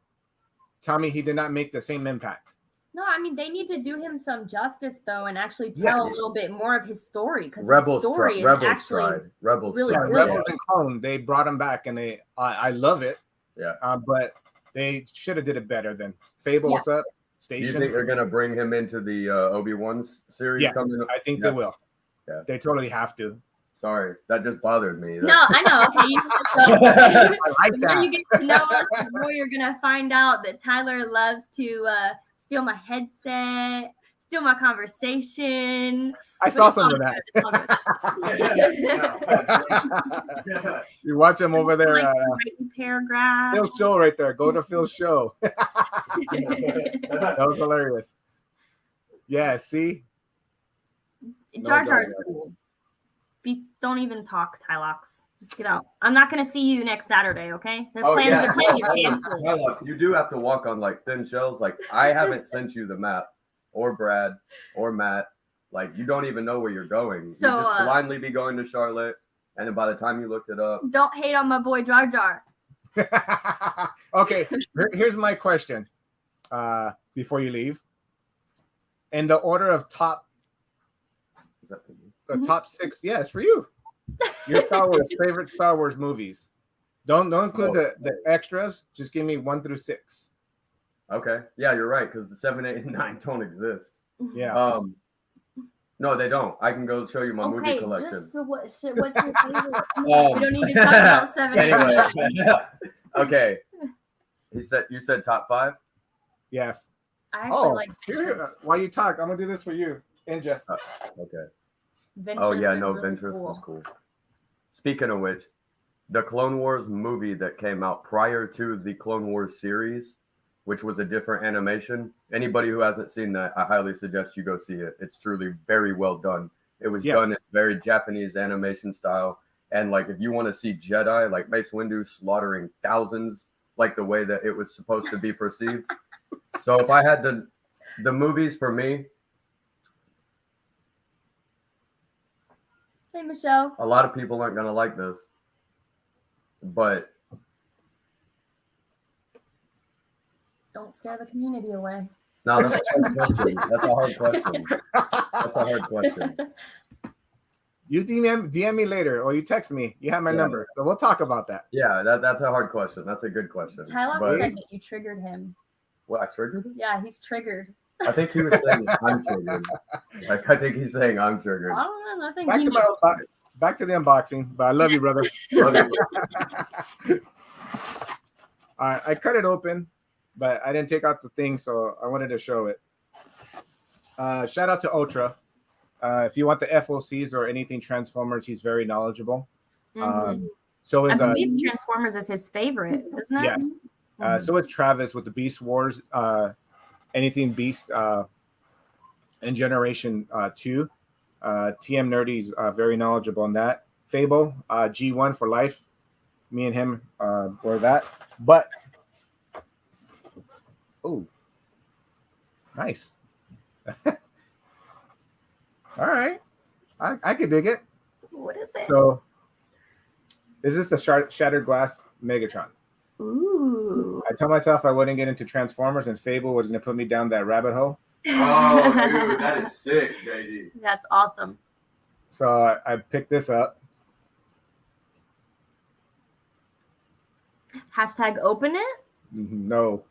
tell me he did not make the same impact. No, I mean, they need to do him some justice, though, and actually tell a little bit more of his story, because his story is actually really good. Rebels and Clone, they brought him back, and I love it. Yeah. But they should have did it better than Fable. What's up? Station. Do you think they're going to bring him into the Obi-Wan series? Coming up? I think they will. Yeah. They totally have to. Sorry, that just bothered me. No, I know. Okay, I like that. You get to know us, the more you're gonna find out that Tyler loves to steal my headset, steal my conversation. I saw some of that. You watch him over there. Paragraph. Phil's show right there. Go to Phil's show. That was hilarious. Yeah. See. Jar Jar is cool. Don't even talk, Tylox. Just get out. I'm not going to see you next Saturday, okay? Their plans are canceled. Tylox, you do have to walk on like thin shells. Like I haven't sent you the map, or Brad, or Matt. Like you don't even know where you're going. So, you just blindly be going to Charlotte, and then by the time you looked it up, don't hate on my boy Jar Jar. Okay, here's my question. Before you leave, in the order of top. Is that to me? the top 6. Yeah, it's for you. Your favorite Star Wars movies. Don't include the extras. Just give me 1 through 6. Okay. Yeah, you're right, because the 7, 8, and 9 don't exist. Yeah. No, they don't. I can go show you my movie collection. What's your favorite? We don't need to talk about 7, 8, and 9. Okay. You said top 5? Yes. I actually like here, while you talk, I'm gonna do this for you, Inja. Okay. Ventress Ventress is cool. Speaking of which, the Clone Wars movie that came out prior to the Clone Wars series, which was a different animation. Anybody who hasn't seen that, I highly suggest you go see it. It's truly very well done. It was done in very Japanese animation style. And like, if you want to see Jedi, like Mace Windu slaughtering thousands, like the way that it was supposed to be perceived. So if I had the movies for me. Hey, Michelle. A lot of people aren't going to like this, but. Don't scare the community away. No, that's a hard question. That's a hard question. You DM me later, or you text me. You have my number, so we'll talk about that. Yeah, that's a hard question. That's a good question. Tyler said that you triggered him. What, I triggered him? Yeah, he's triggered. I think he was saying I'm triggered. Like, I think he's saying I'm triggered. I don't know. I think back to the unboxing. But I love you, brother. Love you. All right, I cut it open, but I didn't take out the thing, so I wanted to show it. Shout out to Ultra. If you want the FOCs or anything Transformers, he's very knowledgeable. So is I believe Transformers is his favorite, isn't it? Yeah. So is Travis with the Beast Wars. Anything Beast and Generation 2. TM Nerdy's very knowledgeable on that. Fable, G1 for life. Me and him were that. But oh, nice. All right. I could dig it. What is it? So is this the Shattered Glass Megatron? Ooh. I told myself I wouldn't get into Transformers, and Fable was going to put me down that rabbit hole. Oh, dude, that is sick, JD. That's awesome. So I picked this up. Hashtag open it? No.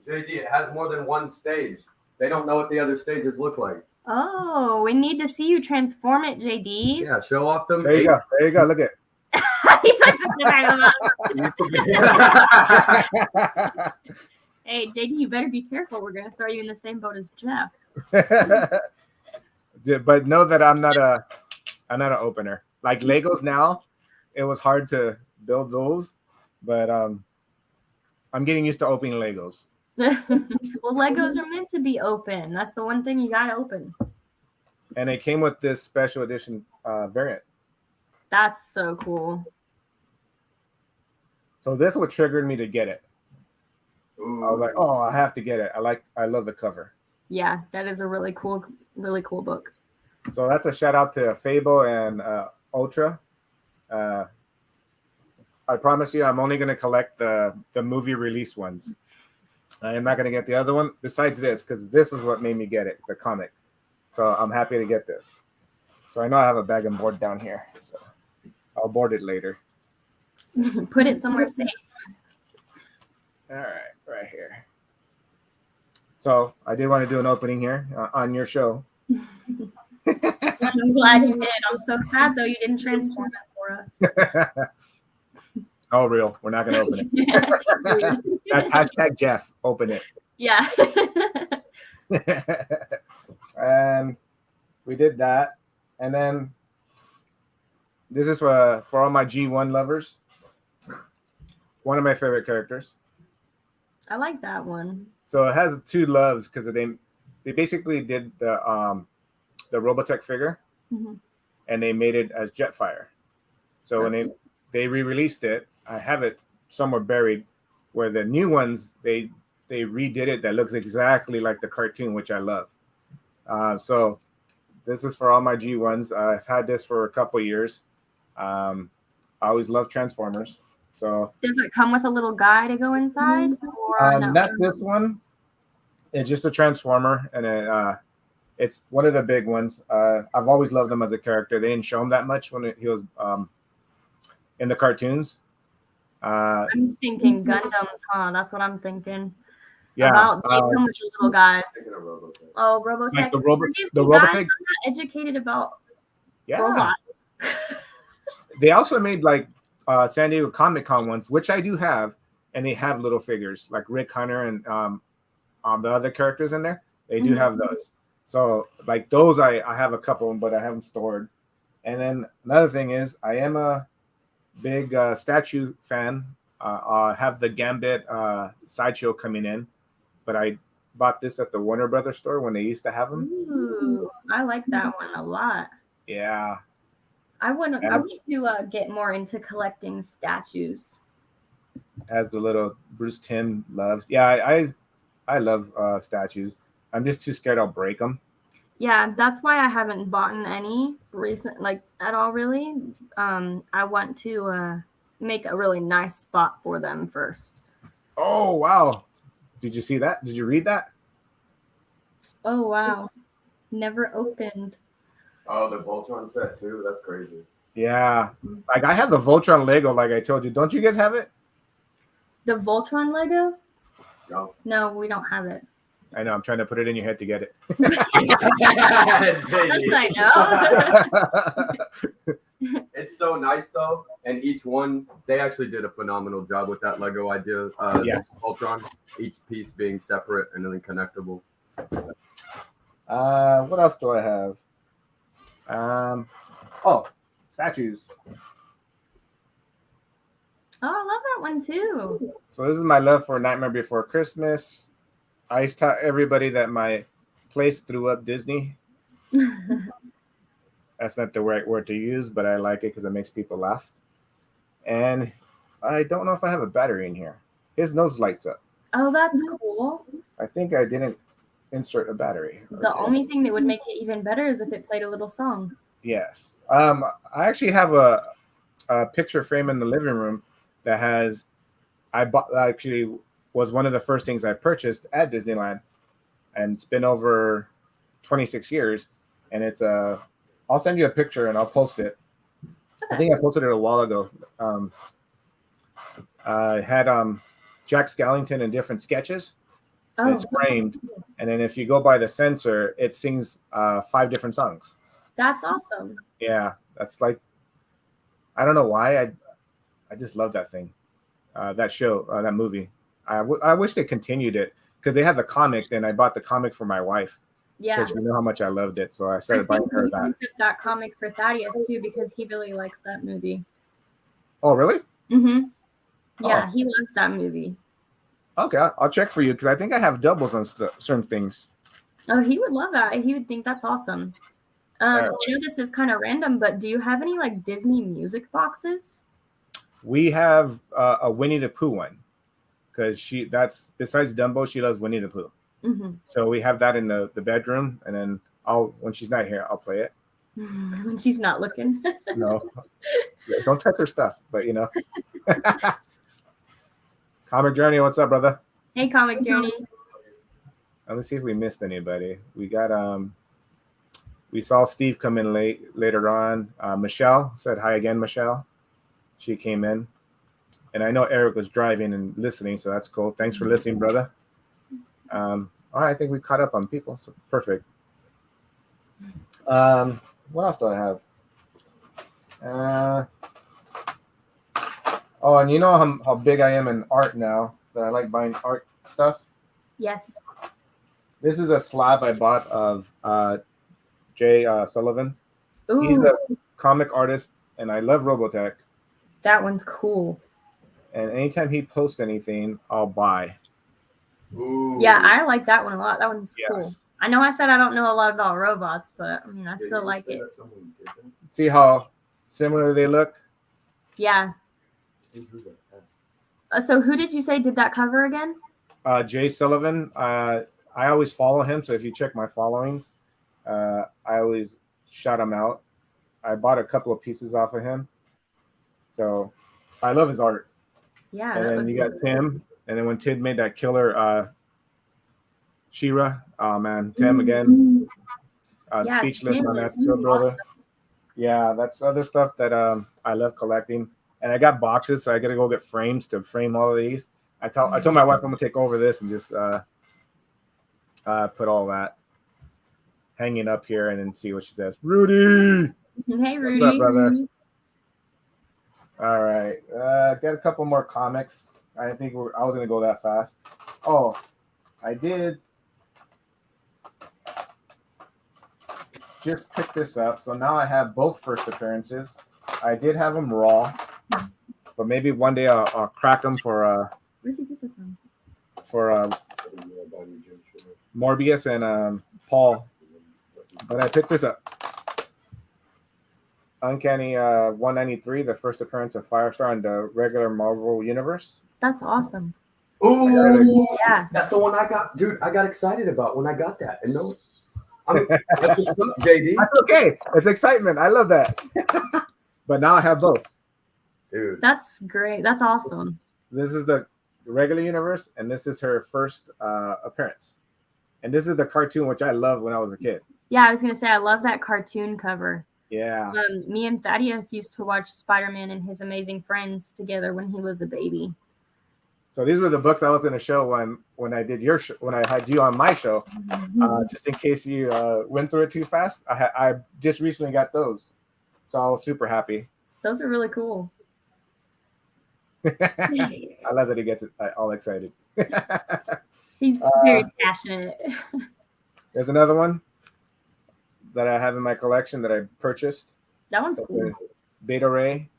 JD, it has more than one stage. They don't know what the other stages look like. Oh, we need to see you transform it, JD. Yeah, show off them. There you go. There you go. Look at it. He's like, hey, JD, you better be careful. We're going to throw you in the same boat as Jeff. But know that I'm not an opener. Like Legos now, it was hard to build those, but I'm getting used to opening Legos. Well, Legos are meant to be open. That's the one thing you got to open. And it came with this special edition variant. That's so cool. So this what triggered me to get it. Ooh. I was like, oh, I have to get it. I love the cover. Yeah, that is a really cool book. So that's a shout out to Fable and Ultra. I promise you, I'm only going to collect the movie release ones. I am not going to get the other one besides this, because this is what made me get it, the comic. So I'm happy to get this. So I know I have a bag and board down here. So I'll board it later. Put it somewhere safe. All right here. So I did want to do an opening here on your show. I'm glad you did. I'm so sad, though, you didn't transform it for us. Oh, real. We're not going to open it. That's hashtag Jeff. Open it. Yeah. And we did that. And then this is for all my G1 lovers. One of my favorite characters. I like that one. So it has two loves because they basically did the Robotech figure, and they made it as Jetfire. So when they re-released it, I have it somewhere buried. Where the new ones they redid it that looks exactly like the cartoon, which I love. So this is for all my G1s. I've had this for a couple of years. I always love Transformers. So does it come with a little guy to go inside? Or not this one. It's just a Transformer, and It's one of the big ones. I've always loved him as a character. They didn't show him that much when he was in the cartoons. I'm thinking Gundams, huh? That's what I'm thinking. Yeah, About they come with the little guys. Oh, Robotech. like the Guys, Robotech. I'm not educated about Yeah, robots. they also made like San Diego Comic Con ones, which I do have, and they have little figures like Rick Hunter and the other characters in there. They do have those. So like those, I have a couple of them, but I haven't stored. And then another thing is, I am a big statue fan. I have the Gambit sideshow coming in, but I bought this at the Warner Brothers store when they used to have them. Ooh, I like that one a lot. Yeah. I want to get more into collecting statues. As the little Bruce Timm loves. Yeah, I love statues. I'm just too scared I'll break them. Yeah, that's why I haven't bought any at all really. I want to make a really nice spot for them first. Oh, wow. Did you see that? Did you read that? Oh, wow. Never opened. Oh, the Voltron set too. That's crazy. Yeah. Like I have the Voltron Lego, like I told you. Don't you guys have it? The Voltron Lego? No. No, we don't have it. I know. I'm trying to put it in your head to get it. I know. It's so nice though, and each one they actually did a phenomenal job with that Lego idea. Voltron, each piece being separate and then connectable. What else do I have? Statues. Oh, I love that one too. So this is my love for Nightmare Before Christmas. I used to tell everybody that my place threw up Disney. That's not the right word to use, but I like it because it makes people laugh. And I don't know if I have a battery in here. His nose lights up. Oh, that's cool. I think I didn't insert a battery. The only thing that would make it even better is if it played a little song. Yes. I actually have a picture frame in the living room that has, actually was one of the first things I purchased at Disneyland, and it's been over 26 years. And it's I'll send you a picture and I'll post it. I think I posted it a while ago. I had Jack Skellington in different sketches. Oh, and it's framed, and then if you go by the sensor, it sings 5 different songs. That's awesome. Yeah, that's like, I don't know why, I just love that thing, that show, that movie. I wish they continued it because they had the comic, and I bought the comic for my wife. Yeah, because you know how much I loved it, so I started buying her that. That comic for Thaddeus too because he really likes that movie. Oh, really? Mm-hmm. Yeah, he loves that movie. Okay, I'll check for you because I think I have doubles on certain things. Oh, he would love that. He would think that's awesome. I know this is kind of random, but do you have any like Disney music boxes? We have a Winnie the Pooh one because that's besides Dumbo, she loves Winnie the Pooh. Mm-hmm. So we have that in the bedroom, and then when she's not here, I'll play it. When she's not looking. No, don't touch her stuff, but you know. Comic Journey, what's up, brother? Hey, Comic Journey. Let me see if we missed anybody. We got we saw Steve come in later on. Michelle said hi again, Michelle. She came in. And I know Eric was driving and listening, so that's cool. Thanks for listening, brother. All right, I think we caught up on people. So perfect. What else do I have? Oh, and you know how big I am in art now, that I like buying art stuff? Yes. This is a slab I bought of Jay Sullivan. Ooh. He's a comic artist, and I love Robotech. That one's cool. And anytime he posts anything, I'll buy. Ooh. Yeah, I like that one a lot. That one's Yes. cool. I know I said I don't know a lot about robots, but I mean, I still like it. See how similar they look? Yeah. So who did you say did that cover again? Jay Sullivan. I always follow him, so if you check my followings, I always shout him out. I bought a couple of pieces off of him. So I love his art. Yeah. And then you got Tim. And then when Tim made that killer She-Ra, oh man, Tim again. Yeah, Speechless Jim on that is still, brother. awesome. Yeah, that's other stuff that I love collecting. And I got boxes, so I gotta go get frames to frame all of these. I told my wife I'm gonna take over this and just put all that hanging up here and then see what she says. Rudy! Hey, Rudy. What's up, brother? All right. Got a couple more comics. I didn't think I was going to go that fast. Oh, I did just pick this up. So now I have both first appearances. I did have them raw, but maybe one day I'll crack them for Where'd you get this from? For Morbius and Paul. But I picked this up. Uncanny 193, the first appearance of Firestar in the regular Marvel universe. That's awesome. Oh, Yeah. That's the one I got. Dude, I got excited about when I got that. And no, that's what's up, JD. That's okay. It's excitement. I love that. But now I have both. Dude. That's great. That's awesome. This is the regular universe, and this is her first appearance. And this is the cartoon, which I loved when I was a kid. Yeah, I was going to say, I love that cartoon cover. Yeah. Me and Thaddeus used to watch Spider-Man and His Amazing Friends together when he was a baby. So these were the books I was going to show when I did your show, when I had you on my show. Just in case you went through it too fast, I just recently got those, so I was super happy. Those are really cool. I love that he gets all excited. He's very passionate. There's another one that I have in my collection that I purchased. That one's cool. Beta Ray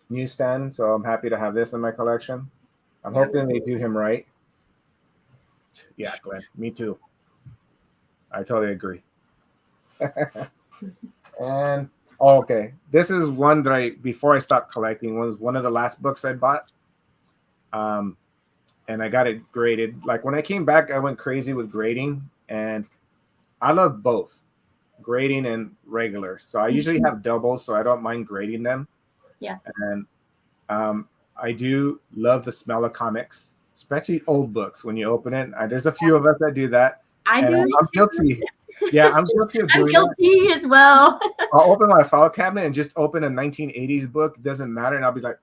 newsstand, so I'm happy to have this in my collection. I'm hoping they do him right. Yeah, Glenn, me too. I totally agree. And okay, this is one that before I stopped collecting, was one of the last books I bought. And I got it graded. Like when I came back, I went crazy with grading, and I love both grading and regular. So I usually have doubles, so I don't mind grading them. Yeah. And I do love the smell of comics, especially old books. When you open it, there's a few of us that do that. I do. I'm guilty. Yeah, I'm guilty of doing I'm guilty as well. I'll open my file cabinet and just open a 1980s book. It doesn't matter. And I'll be like,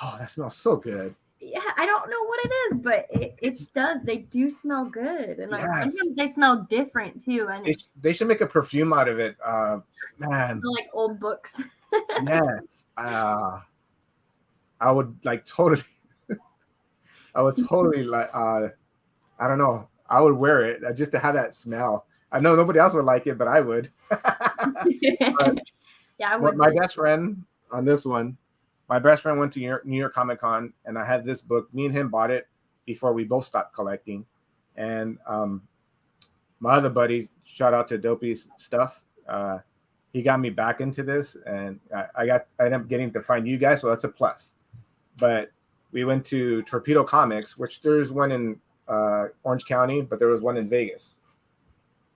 oh, that smells so good. Yeah, I don't know what it is, but it does. They do smell good, and sometimes they smell different too. And they should make a perfume out of it, man. Smell like old books. Yes, I would like totally. I would totally like. I don't know. I would wear it just to have that smell. I know nobody else would like it, but I would. Yeah, I would. My best friend on this one. My best friend went to New York Comic Con, and I had this book. Me and him bought it before we both stopped collecting. And my other buddy, shout out to Dopey's Stuff, he got me back into this, and I ended up getting to find you guys, so that's a plus. But we went to Torpedo Comics, which there's one in Orange County, but there was one in Vegas.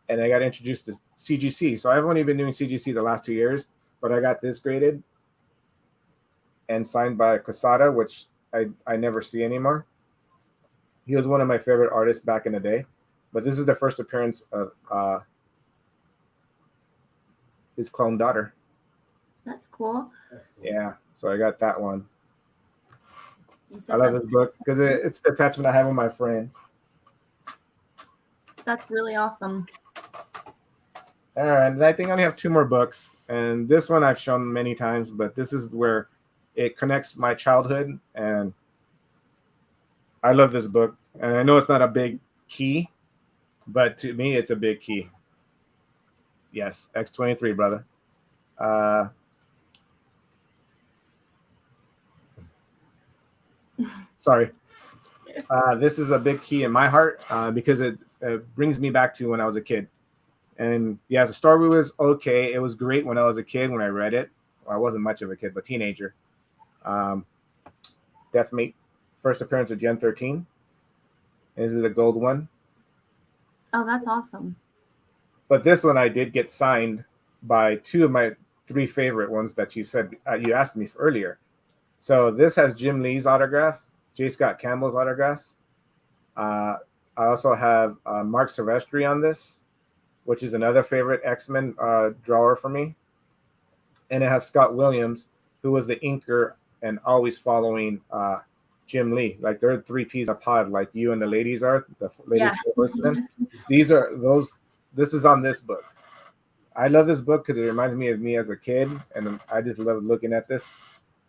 And I got introduced to CGC. So I've only been doing CGC the last 2 years, but I got this graded and signed by Casada, which I never see anymore. He was one of my favorite artists back in the day, but this is the first appearance of his clone daughter. That's cool. Yeah, so I got that one. I love this book because it's the attachment I have with my friend. That's really awesome. All right, and I think I only have 2 more books, and this one I've shown many times, but this is where it connects my childhood, and I love this book. And I know it's not a big key, but to me, it's a big key. Yes, X-23, brother. Sorry. This is a big key in my heart because it brings me back to when I was a kid. And yeah, the story was okay. It was great when I was a kid when I read it. Well, I wasn't much of a kid, but teenager. Deathmate, first appearance of Gen 13. This is the gold one. Oh, that's awesome. But this one I did get signed by 2 of my 3 favorite ones that you said you asked me earlier. So this has Jim Lee's autograph, J. Scott Campbell's autograph. I also have Mark Silvestri on this. which is another favorite X-Men drawer for me. And it has Scott Williams, who was the inker and always following Jim Lee. Like they're 3 Ps a pod, like you and the ladies are, the ladies. These are those. This is on this book. I love this book because it reminds me of me as a kid, and I just love looking at this.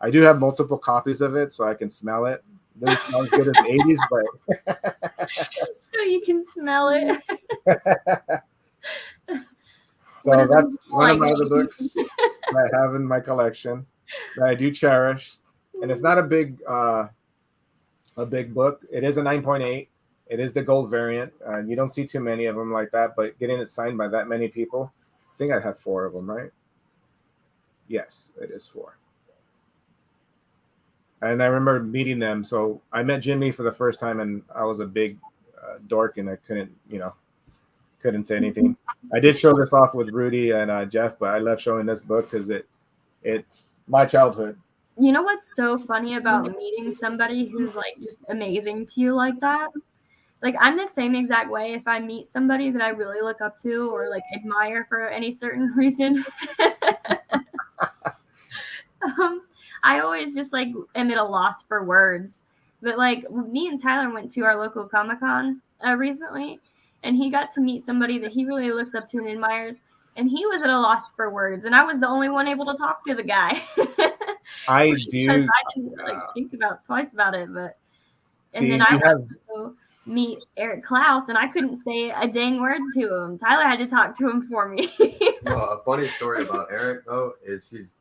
I do have multiple copies of it, so I can smell it. It doesn't smell as good as the 80s, but so you can smell it. So that's one of my other books that I have in my collection that I do cherish, and it's not a big book. It is a 9.8. It is the gold variant, and you don't see too many of them like that. But getting it signed by that many people, I think I have 4 of them, right? Yes, it is 4. And I remember meeting them. So I met Jimmy for the first time, and I was a big dork, and I couldn't say anything. I did show this off with Rudy and Jeff, but I love showing this book because it's my childhood. You know what's so funny about meeting somebody who's like just amazing to you like that? Like I'm the same exact way. If I meet somebody that I really look up to or like admire for any certain reason, I always just like am at a loss for words. But like me and Tyler went to our local Comic-Con recently, and he got to meet somebody that he really looks up to and admires, and he was at a loss for words, and I was the only one able to talk to the guy. I do. I didn't think twice about it, but and then I had to meet Eric Klaus, and I couldn't say a dang word to him. Tyler had to talk to him for me. Well, a funny story about Eric though is she's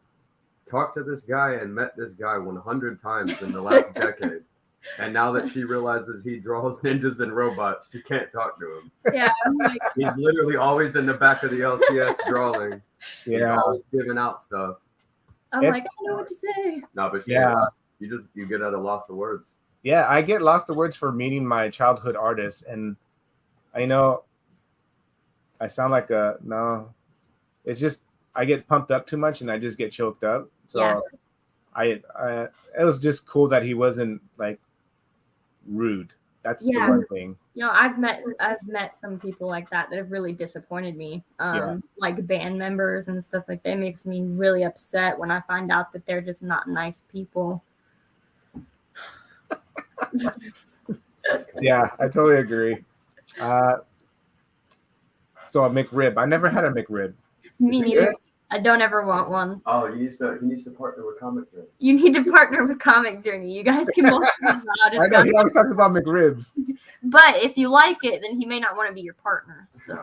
talked to this guy and met this guy 100 times in the last decade. And now that she realizes he draws ninjas and robots, she can't talk to him. Yeah. He's literally always in the back of the LCS drawing. Yeah. He's always giving out stuff. I'm like, I don't know what to say. No, but you get at a loss of words. Yeah, I get lost of words for meeting my childhood artists. And I know I sound like it's just I get pumped up too much and I just get choked up. So it was just cool that he wasn't like rude. That's the one thing. You know, I've met some people like that have really disappointed me. Like band members and stuff like that. It makes me really upset when I find out that they're just not nice people. Yeah, I totally agree. So a McRib. I never had a McRib. Me neither. I don't ever want one. Oh, he needs to partner with Comic Journey. You need to partner with Comic Journey. You guys can both. I know he always talks about McRibs. But if you like it, then he may not want to be your partner. So.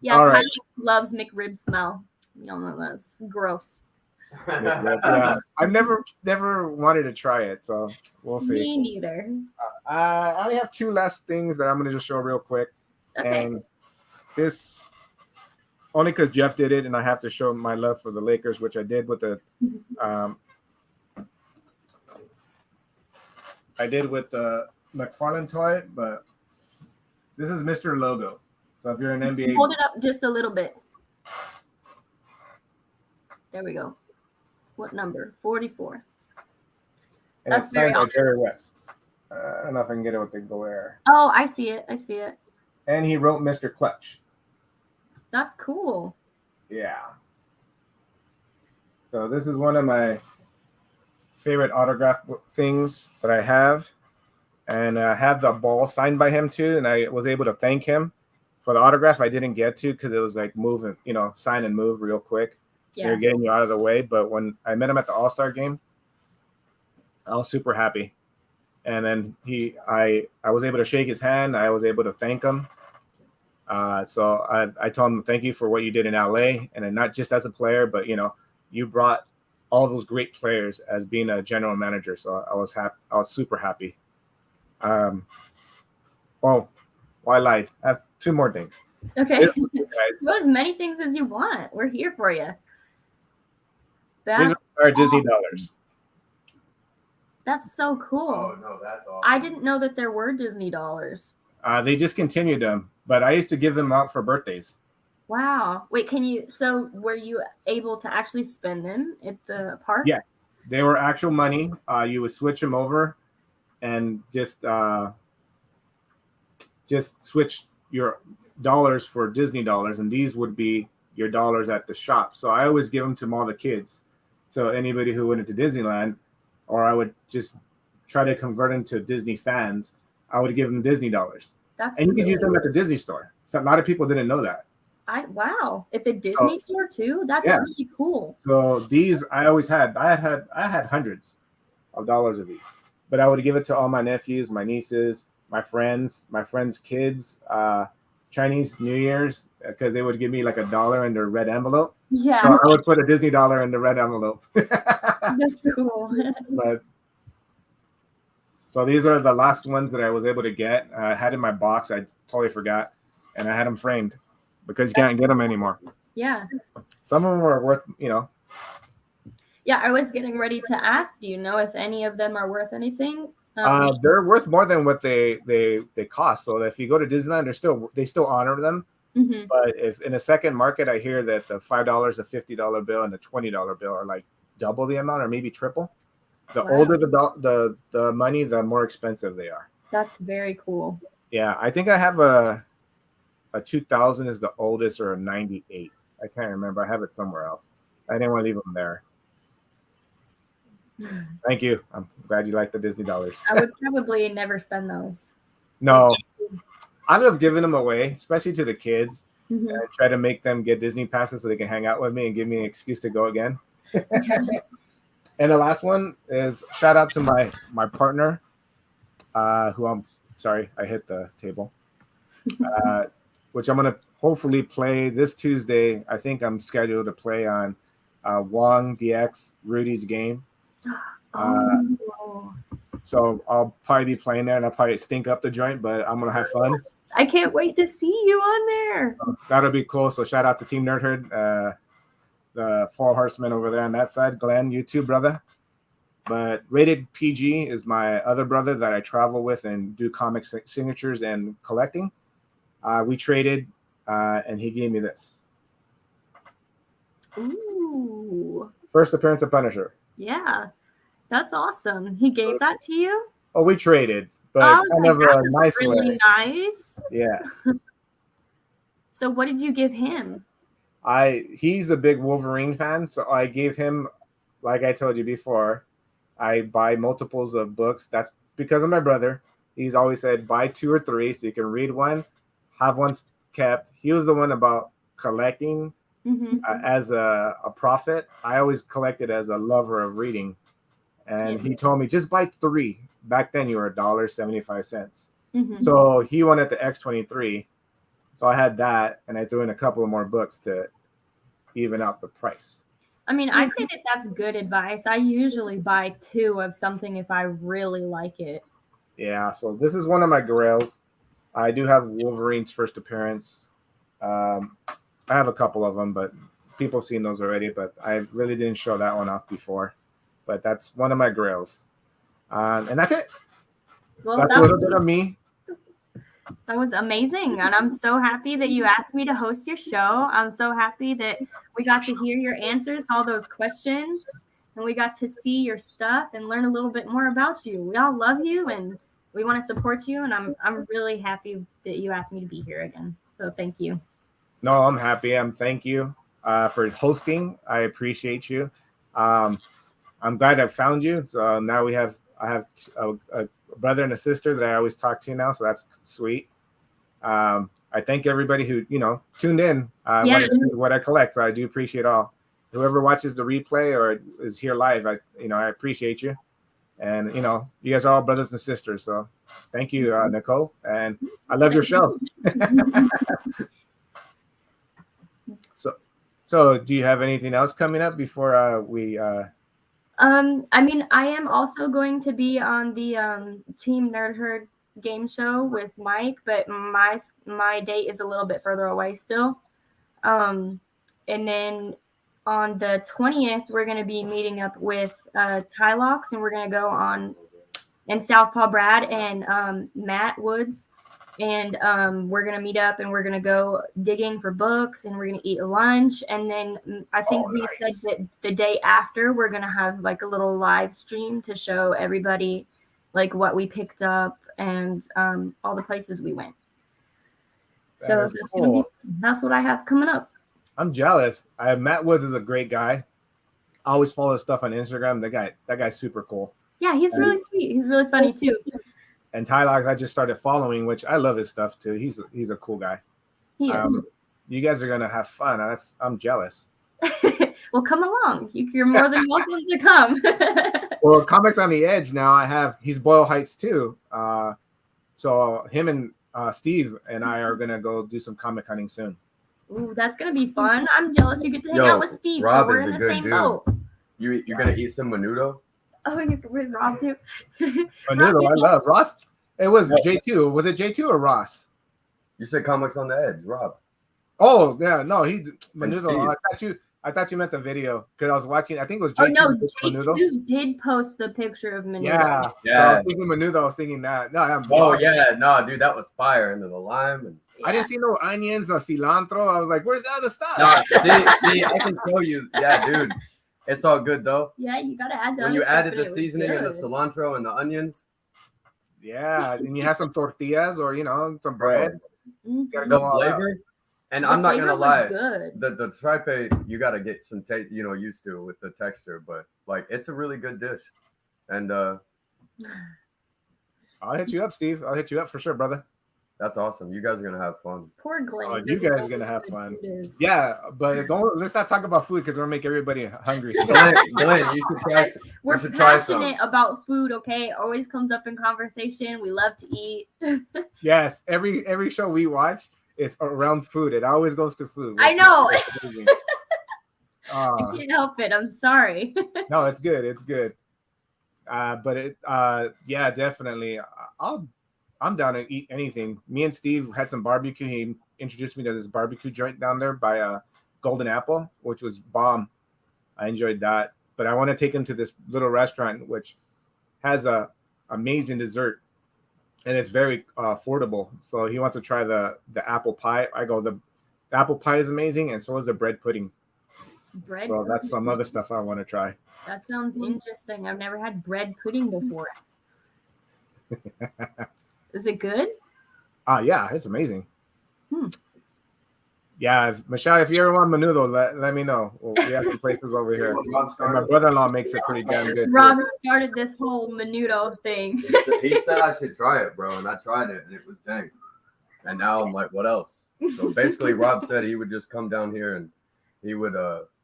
Yeah, Tyler loves McRib smell. You don't know that's gross. Yeah, I've never wanted to try it, so we'll see. Me neither. I only have 2 last things that I'm going to just show real quick. Okay. And this only because Jeff did it, and I have to show my love for the Lakers, which I did with the McFarlane toy, but this is Mr. Logo. So if you're an NBA, hold it up just a little bit. There we go. What number? 44. And that's it's very signed by awesome. Jerry West. I don't know if I can get it with the glare. Oh, I see it. And he wrote Mr. Clutch. That's cool. Yeah. So this is one of my favorite autograph things that I have. And I have the ball signed by him too. And I was able to thank him for the autograph. I didn't get to because it was like moving, sign and move real quick. Yeah. They're getting you out of the way. But when I met him at the All-Star game, I was super happy. And then I was able to shake his hand. I was able to thank him. So I told him thank you for what you did in LA, and then not just as a player, but you brought all those great players as being a general manager. So I was happy. I was super happy. I lied. I have 2 more things. Okay. So as many things as you want. We're here for you. These are Disney dollars. That's so cool. Oh no, that's awesome. I didn't know that there were Disney dollars. They just continued them, but I used to give them out for birthdays. Wow. Wait, so were you able to actually spend them at the park? Yes. They were actual money. You would switch them over and just just switch your dollars for Disney dollars, and these would be your dollars at the shop. So I always give them to all the kids. So anybody who went into Disneyland, or I would just try to convert them to Disney fans, I would give them Disney dollars. And you can use them at the Disney store. So a lot of people didn't know that. Wow, at the Disney store too? That's really cool. So these I always had. I had hundreds of dollars of these, but I would give it to all my nephews, my nieces, my friends' kids, Chinese New Year's, because they would give me like $1 in their red envelope. Yeah. So I would put a Disney dollar in the red envelope. That's cool. But so these are the last ones that I was able to get. I had in my box. I totally forgot, and I had them framed because you can't get them anymore. Yeah. Some of them are worth, Yeah, I was getting ready to ask, do you know if any of them are worth anything? They're worth more than what they cost. So if you go to Disneyland, they still honor them. Mm-hmm. But if in a second market, I hear that the $5, the $50 bill, and the $20 bill are like double the amount or maybe triple. The older the money, the more expensive they are. That's very cool. Yeah, I think I have a 2000 is the oldest, or a 98. I can't remember. I have it somewhere else. I didn't want to leave them there. Thank you. I'm glad you like the Disney dollars. I would probably never spend those. No, I love giving them away, especially to the kids. Mm-hmm. And I try to make them get Disney passes so they can hang out with me and give me an excuse to go again. And the last one is shout out to my partner, who I'm sorry, I hit the table, which I'm going to hopefully play this Tuesday. I think I'm scheduled to play on Wong DX Rudy's game. So I'll probably be playing there, and I'll probably stink up the joint, but I'm going to have fun. I can't wait to see you on there. That'll be cool. So shout out to Team Nerd Herd. The Four Horsemen over there on that side. Glenn, you too, brother. But Rated PG is my other brother that I travel with and do comic signatures and collecting. We traded, and he gave me this. Ooh. First appearance of Punisher. Yeah, that's awesome. He gave that to you? Oh, we traded, but kind of a nice really way. Nice. Yeah. So what did you give him? He's a big Wolverine fan, so I gave him, like I told you before, I buy multiples of books. That's because of my brother. He's always said buy 2 or 3 so you can read one, have one kept. He was the one about collecting as a prophet. I always collected as a lover of reading, and he told me just buy 3. Back then you were $1.75. So he wanted the X-23. So I had that, and I threw in a couple of more books to even out the price. I mean, I'd say that that's good advice. I usually buy 2 of something if I really like it. Yeah, so this is one of my grails. I do have Wolverine's first appearance. I have a couple of them, but people have seen those already, but I really didn't show that one off before. But that's one of my grails. And that's it. Well, that's a little bit of me. That was amazing. And I'm so happy that you asked me to host your show. I'm so happy that we got to hear your answers to all those questions, and we got to see your stuff and learn a little bit more about you. We all love you, and we want to support you. And I'm really happy that you asked me to be here again. So thank you. No, I'm happy. Thank you for hosting. I appreciate you. I'm glad I found you. So now I have a brother and a sister that I always talk to now, so that's sweet. I thank everybody who tuned in. What I collect. So I do appreciate all. Whoever watches the replay or is here live, I appreciate you. And you guys are all brothers and sisters. So thank you, Nichole, and I love your show. So do you have anything else coming up before we? I mean, I am also going to be on the Team Nerd Herd game show with Mike, but my date is a little bit further away still. And then on the 20th, we're going to be meeting up with Tylox, and we're going to go on and Southpaw Brad and Matt Woods. And we're going to meet up, and we're going to go digging for books, and we're going to eat lunch. And then I think we said that the day after, we're going to have like a little live stream to show everybody like what we picked up and all the places we went. So that's what I have coming up. I'm jealous. Matt Woods is a great guy. I always follow his stuff on Instagram. That guy's super cool. Yeah, he's really sweet. He's really funny too. And Tylox, I just started following, which I love his stuff too. He's a cool guy. He is. You guys are gonna have fun. I'm jealous. Well, come along. You're more than welcome to come. Well, Comics on the Edge now. He's Boyle Heights too. So him and Steve and I are gonna go do some comic hunting soon. Ooh, that's gonna be fun. I'm jealous you get to hang out with Steve. Rob so we're is in a the good same dude. boat. You're gonna eat some menudo? Oh, you're with Rob too. Menudo, I love Ross. It was J2. Was it J2 or Ross? You said Comics on the Edge, Rob. Oh yeah, no, Menudo. I thought you meant the video because I was watching. I think it was J2. Oh no, J2 did post the picture of Menudo. Yeah. So I was thinking Menudo. I was thinking that. No, Dude, that was fire. Into the lime. And I didn't see no onions or cilantro. I was like, where's the other stuff? No, see, I can show you. Yeah, dude. It's all good though. Yeah, you gotta add that. When you added the seasoning and the cilantro and the onions. Yeah, and you have some tortillas or some bread. Mm-hmm. The flavor. And I'm not gonna lie, good. the tripe you gotta get some used to with the texture, but like it's a really good dish. And I'll hit you up, Steve. I'll hit you up for sure, brother. That's awesome. You guys are gonna have fun. Poor Glenn. Oh, you guys are gonna have fun. Yeah, but let's not talk about food because we'll make everybody hungry. Glenn, you should try. We're passionate try some. About food. Okay, it always comes up in conversation. We love to eat. Yes, every show we watch, it's around food. It always goes to food. I know. I can't help it. I'm sorry. No, it's good. It's good. But yeah, definitely. I'm down to eat anything. Me and Steve had some barbecue. He introduced me to this barbecue joint down there by Golden Apple, which was bomb. I enjoyed that. But I want to take him to this little restaurant, which has a amazing dessert, and it's very affordable. So he wants to try the apple pie. I go, the apple pie is amazing, and so is the bread pudding. So that's some other stuff I want to try. That sounds interesting. I've never had bread pudding before. Is it good? Yeah, it's amazing. Yeah, Michelle, if you ever want menudo, let me know. We have some places over here. And my brother-in-law makes it pretty damn good. Rob started this whole menudo thing. He said I should try it, bro, and I tried it, and it was dang. And now I'm like, what else? So basically, Rob said he would just come down here and he would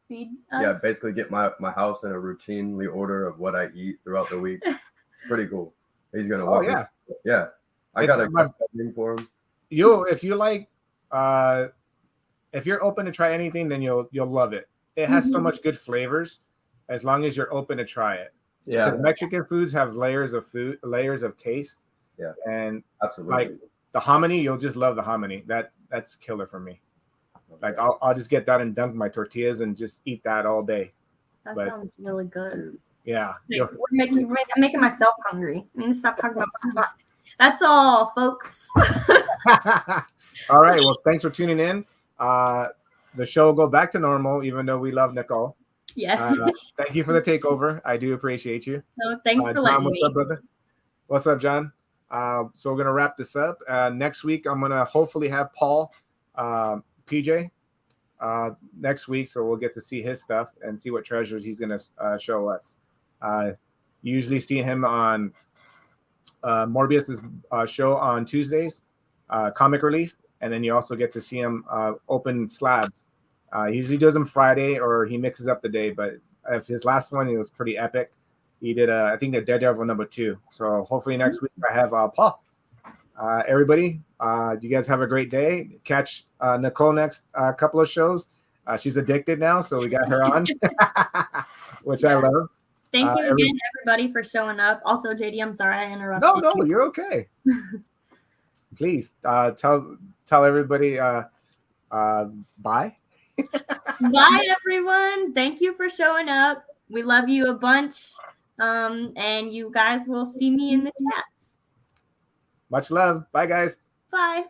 feed us? Yeah, basically get my house in a routinely order of what I eat throughout the week. It's pretty cool. He's gonna walk. Yeah. Yeah. I got a thing for him. If you like, if you're open to try anything, then you'll love it. It has so much good flavors, as long as you're open to try it. Yeah. Mexican foods have layers of taste. Yeah. And absolutely. Like the hominy, you'll just love the hominy. That's killer for me. Like I'll just get that and dunk my tortillas and just eat that all day. That sounds really good. Yeah. I'm making myself hungry. I need to stop talking about food. That's all, folks. All right. Well, thanks for tuning in. The show will go back to normal, even though we love Nichole. Yeah. Thank you for the takeover. I do appreciate you. No, thanks for letting me. What's up, brother? What's up, John? So we're gonna wrap this up. Next week, I'm gonna hopefully have Paul, PJ, next week, so we'll get to see his stuff and see what treasures he's gonna show us. Usually see him on Morbius's show on Tuesdays, Comic Relief, and then you also get to see him open slabs. He usually does them Friday, or he mixes up the day. But if his last one, it was pretty epic. He did, I think, the Daredevil #2. So hopefully next week I have Paul. Everybody, you guys have a great day. Catch Nichole next couple of shows. She's addicted now, so we got her on, which I love. Thank you again, everybody, for showing up. Also, JD, I'm sorry I interrupted. No, you're okay. Please tell everybody bye. Bye, everyone. Thank you for showing up. We love you a bunch. And you guys will see me in the chats. Much love. Bye, guys. Bye.